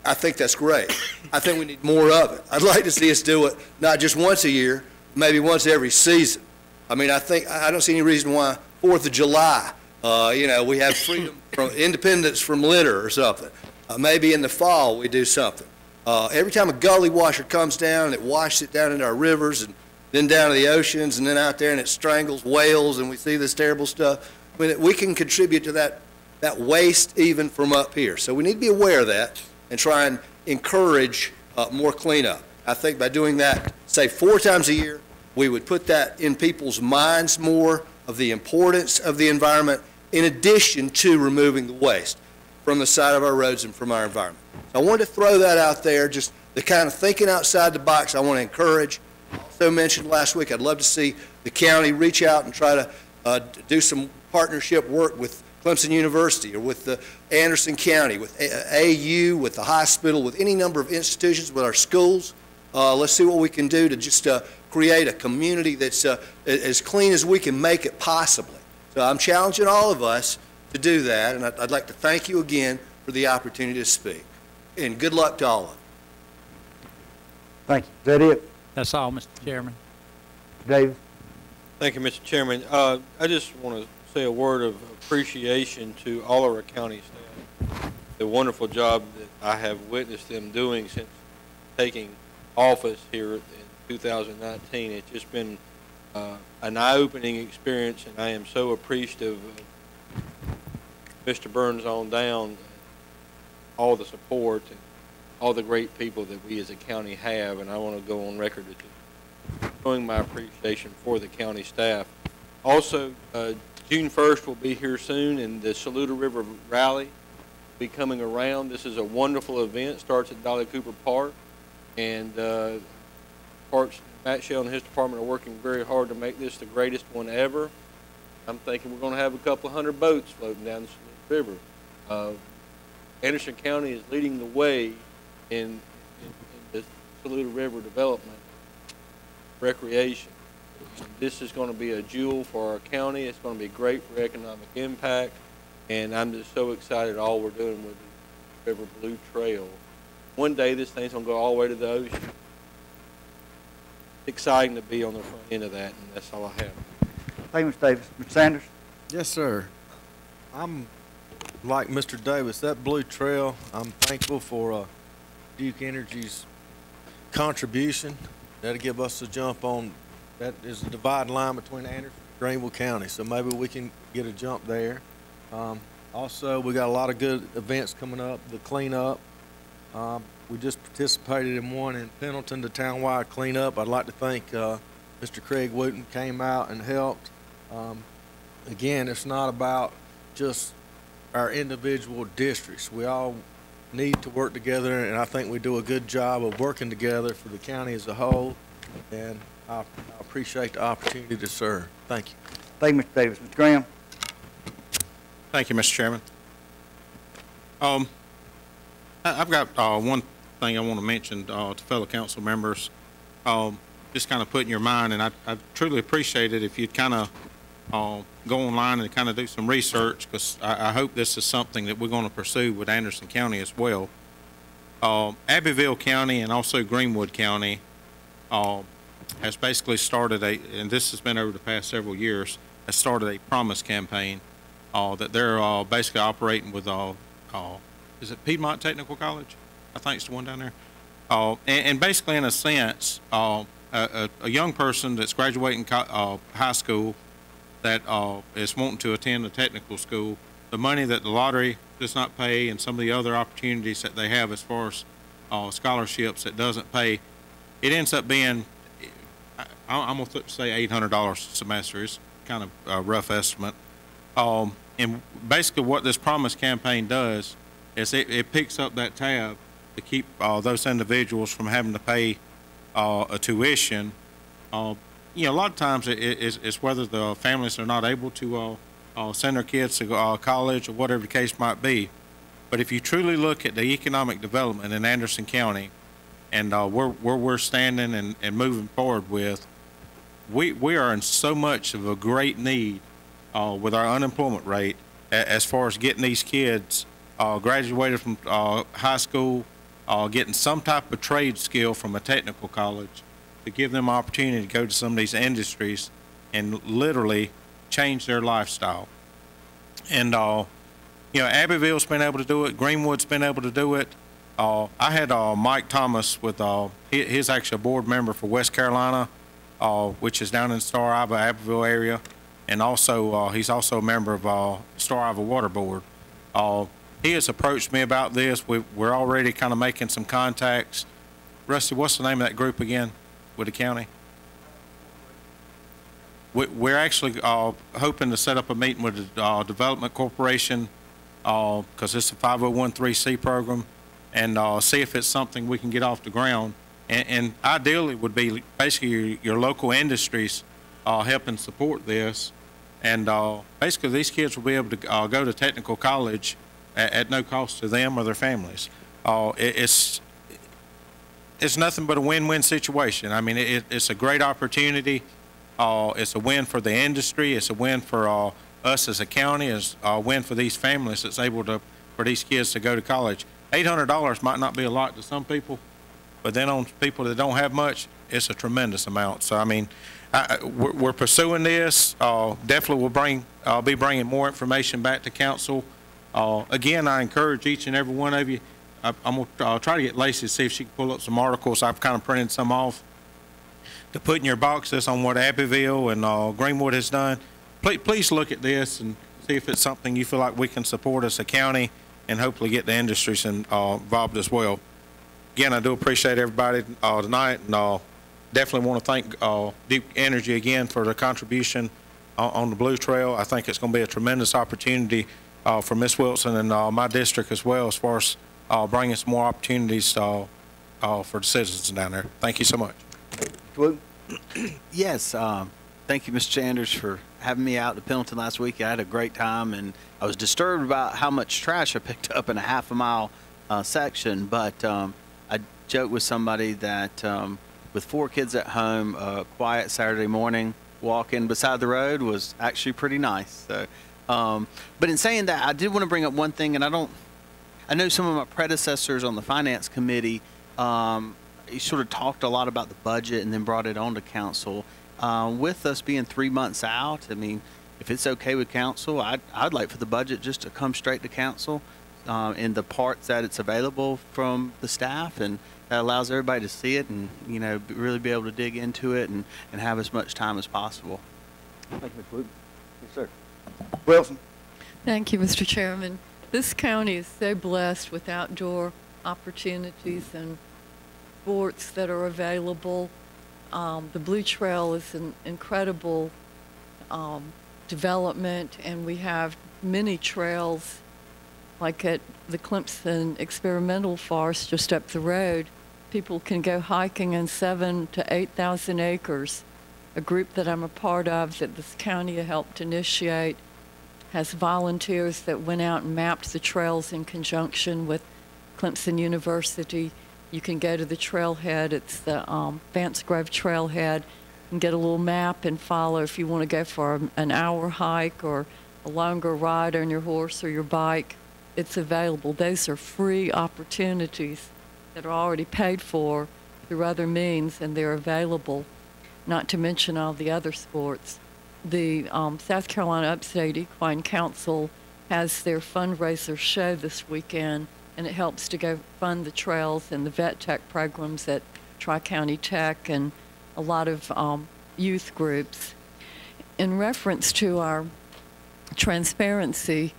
I think that's great. I think we need more of it. I'd like to see us do it not just once a year, maybe once every season. I mean, I don't see any reason why 4th of July, we have freedom from independence from litter or something. Maybe in the fall we do something. Every time a gully washer comes down, it washes it down into our rivers and then down to the oceans and then out there and it strangles whales and we see this terrible stuff. I mean, we can contribute to that waste even from up here. So we need to be aware of that and try and encourage more cleanup. I think by doing that, say 4 times a year, we would put that in people's minds more of the importance of the environment in addition to removing the waste from the side of our roads and from our environment. So I wanted to throw that out there, just the kind of thinking outside the box I want to encourage. Also mentioned last week, I'd love to see the county reach out and try to do some partnership work with Clemson University or with the Anderson County, with AU, with the hospital, with any number of institutions, with our schools. Let's see what we can do to just create a community that's as clean as we can make it possibly. So I'm challenging all of us to do that, and I'd like to thank you again for the opportunity to speak. And good luck to all of you. Thank you. Is that it? That's all, Mr. Chairman. David? Thank you, Mr. Chairman. I just want to say a word of appreciation to all of our county staff. The wonderful job that I have witnessed them doing since taking office here in 2019. It's just been an eye-opening experience, and I am so appreciative of Mr. Burns on down, all the support and all the great people that we as a county have, and I want to go on record as showing my appreciation for the county staff. Also, June 1st will be here soon, and the Saluda River Rally will be coming around. This is a wonderful event. Starts at Dolly Cooper Park, and Parks, Matt Shell and his department are working very hard to make this the greatest one ever. I'm thinking we're going to have a couple of 100 boats floating down the Saluda River. Anderson County is leading the way in the Saluda River development, recreation. This is going to be a jewel for our county. It's going to be great for economic impact, and I'm just so excited all we're doing with the River Blue Trail. One day this thing's going to go all the way to the ocean. It's exciting to be on the front end of that, and that's all I have. Thank you, Mr. Davis. Mr. Sanders? Yes, sir. I'm like Mr. Davis. That Blue Trail, I'm thankful for Duke Energy's contribution. That'll give us a jump on, that is a dividing line between Anderson and Greenville County, so maybe we can get a jump there. Also, we got a lot of good events coming up, the cleanup. We just participated in one in Pendleton, the townwide cleanup. I'd like to thank Mr. Craig Wooten came out and helped. Again, it's not about just our individual districts. We all need to work together, and I think we do a good job of working together for the county as a whole, and I appreciate the opportunity to serve. Thank you. Thank you, Mr. Davis. Mr. Graham? Thank you, Mr. Chairman. I've got one thing I want to mention to fellow council members. Just kind of put in your mind, and I truly appreciate it if you'd kind of go online and kind of do some research, because I hope this is something that we're going to pursue with Anderson County as well. Abbeville County and also Greenwood County has basically started and this has been over the past several years, has started a promise campaign that they're basically operating with, is it Piedmont Technical College? I think it's the one down there. And basically, in a sense, a young person that's graduating high school that is wanting to attend a technical school, the money that the lottery does not pay and some of the other opportunities that they have as far as scholarships that doesn't pay, it ends up being, I'm going to say $800 a semester. It's kind of a rough estimate. And basically what this Promise campaign does is it picks up that tab to keep those individuals from having to pay a tuition. You know, a lot of times it's whether the families are not able to send their kids to college or whatever the case might be. But if you truly look at the economic development in Anderson County and where we're standing and moving forward with, we are in so much of a great need with our unemployment rate as far as getting these kids graduated from high school getting some type of trade skill from a technical college to give them opportunity to go to some of these industries and literally change their lifestyle. And, Abbeville's been able to do it. Greenwood's been able to do it. I had Mike Thomas with, he's actually a board member for West Carolina, which is down in Star Iva, Abbeville area. And also, he's also a member of Star Iva Water Board. He has approached me about this. We're already kind of making some contacts. Rusty, what's the name of that group again with the county? We're actually hoping to set up a meeting with the Development Corporation because it's a 501(c)(3) program, and see if it's something we can get off the ground. And ideally would be basically your local industries helping support this. And basically these kids will be able to go to technical college at no cost to them or their families. It's nothing but a win-win situation. I mean, it's a great opportunity. It's a win for the industry. It's a win for us as a county. It's a win for these families that's able to, for these kids to go to college. $800 might not be a lot to some people, but then on people that don't have much, it's a tremendous amount. So, I mean, we're pursuing this. Definitely will be bringing more information back to council. Again, I encourage each and every one of you. I'm going to try to get Lacey to see if she can pull up some articles. I've kind of printed some off to put in your boxes on what Abbeville and Greenwood has done. Please look at this and see if it's something you feel like we can support as a county and hopefully get the industries involved as well. Again, I do appreciate everybody tonight, and definitely want to thank Duke Energy again for the contribution on the Blue Trail. I think it's going to be a tremendous opportunity for Ms. Wilson and my district as well, as far as bringing some more opportunities for the citizens down there. Thank you so much. Yes, thank you, Mr. Sanders, for having me out to Pendleton last week. I had a great time, and I was disturbed about how much trash I picked up in a half-a-mile section, but I joked with somebody that with 4 kids at home, a quiet Saturday morning walking beside the road was actually pretty nice. So, but in saying that, I did want to bring up one thing, and I know some of my predecessors on the Finance Committee sort of talked a lot about the budget and then brought it on to council. With us being 3 months out, I mean, if it's okay with council, I'd like for the budget just to come straight to council in the parts that it's available from the staff, and that allows everybody to see it and, really be able to dig into it and have as much time as possible. Thank you, Mr. Wood. Yes, sir. Wilson. Thank you, Mr. Chairman. This county is so blessed with outdoor opportunities and sports that are available. The Blue Trail is an incredible development, and we have many trails like at the Clemson Experimental Forest just up the road. People can go hiking in 7,000 to 8,000 acres. A group that I'm a part of that this county helped initiate has volunteers that went out and mapped the trails in conjunction with Clemson University. You can go to the trailhead. It's the Vance Grove Trailhead, and get a little map and follow if you want to go for an hour hike or a longer ride on your horse or your bike. It's available. Those are free opportunities that are already paid for through other means, and they're available, not to mention all the other sports. The South Carolina Upstate Equine Council has their fundraiser show this weekend, and it helps to go fund the trails and the vet tech programs at Tri-County Tech and a lot of youth groups. In reference to our transparency,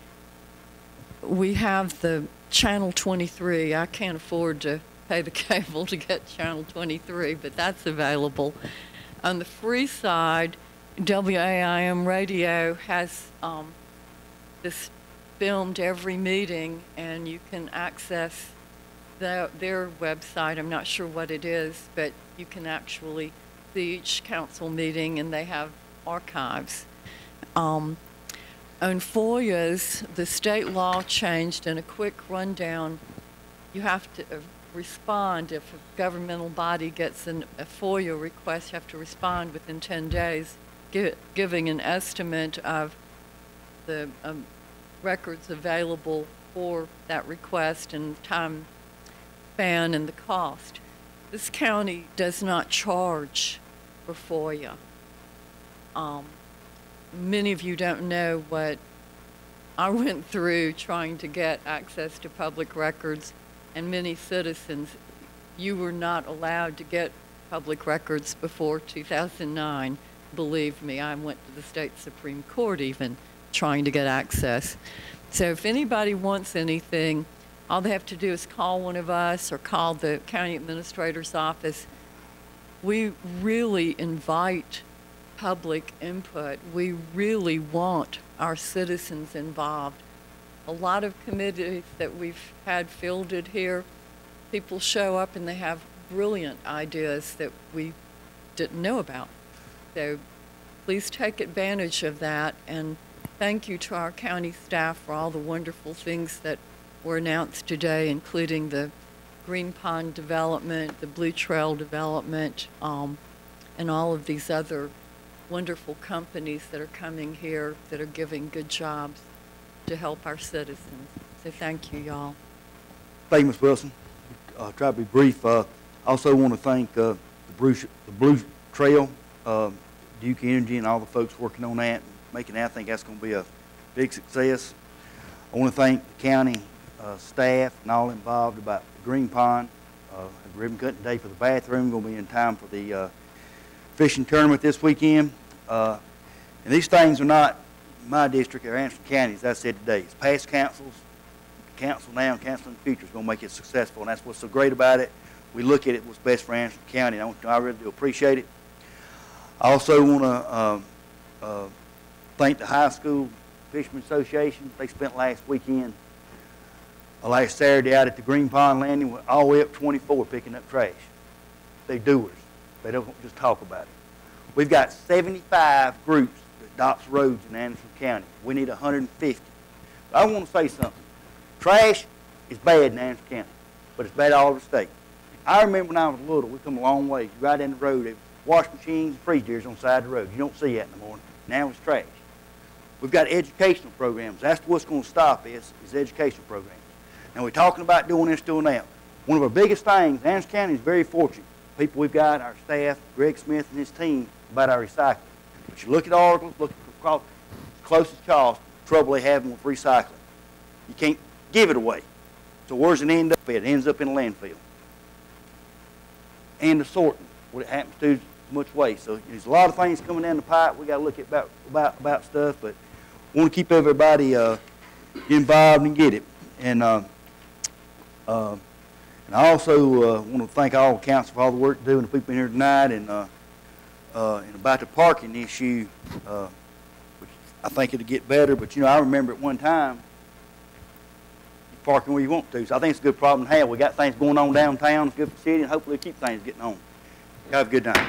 we have the Channel 23. I can't afford to pay the cable to get Channel 23, but that's available. On the free side, WAIM Radio has this filmed every meeting, and you can access their website. I'm not sure what it is, but you can actually see each council meeting, and they have archives. On FOIAs, the state law changed. In a quick rundown, you have to respond if a governmental body gets a FOIA request. You have to respond within 10 days, giving an estimate of the records available for that request and time fan and the cost. This county does not charge for FOIA. Many of you don't know what I went through trying to get access to public records, and many citizens, you were not allowed to get public records before 2009. Believe me, I went to the state Supreme Court even trying to get access. So if anybody wants anything, all they have to do is call one of us or call the county administrator's office. We really invite public input. We really want our citizens involved. A lot of committees that we've had fielded here, people show up and they have brilliant ideas that we didn't know about. So please take advantage of that, and thank you to our county staff for all the wonderful things that were announced today, including the Green Pond development, the Blue Trail development, and all of these other wonderful companies that are coming here that are giving good jobs to help our citizens. So thank you, y'all. Thank you, Ms. Wilson. Try to be brief. Also want to thank the Blue Trail, Duke Energy, and all the folks working on that, making that. I think that's going to be a big success. I want to thank the county staff and all involved about the Green Pond. Ribbon cutting day for the bathroom. Going to be in time for the fishing tournament this weekend. And these things are not my district or Anderson County, as I said today. It's past councils, council now, and council in the future is going to make it successful, and that's what's so great about it. We look at it what's best for Anderson County, and I really do appreciate it. I also want to thank the High School Fishermen Association. They spent last Saturday out at the Green Pond Landing, all the way up 24 picking up trash. They're doers. They don't just talk about it. We've got 75 groups that adopts roads in Anderson County. We need 150. But I want to say something. Trash is bad in Anderson County, but it's bad all over the state. I remember when I was little, we come a long way. Right down the road, there was wash machines and freezers on the side of the road. You don't see that in the morning. Now it's trash. We've got educational programs. That's what's going to stop is educational programs. Now we're talking about doing this, doing that. One of our biggest things, Anderson County is very fortunate. People we've got, our staff, Greg Smith and his team, about our recycling. But you look at articles, look across the closest cost, the trouble they have with recycling. You can't give it away. So where's it end up at? It ends up in a landfill. And the sorting, what it happens to much waste. So there's a lot of things coming down the pipe. We got to look at about stuff, but we want to keep everybody involved and get it. And I also want to thank all the council for all the work they do and the people in here tonight, and about the parking issue, which I think it'll get better. But I remember at one time, you parking where you want to. So I think it's a good problem to have. We got things going on downtown. It's good for the city, and hopefully keep things getting on. Have a good night.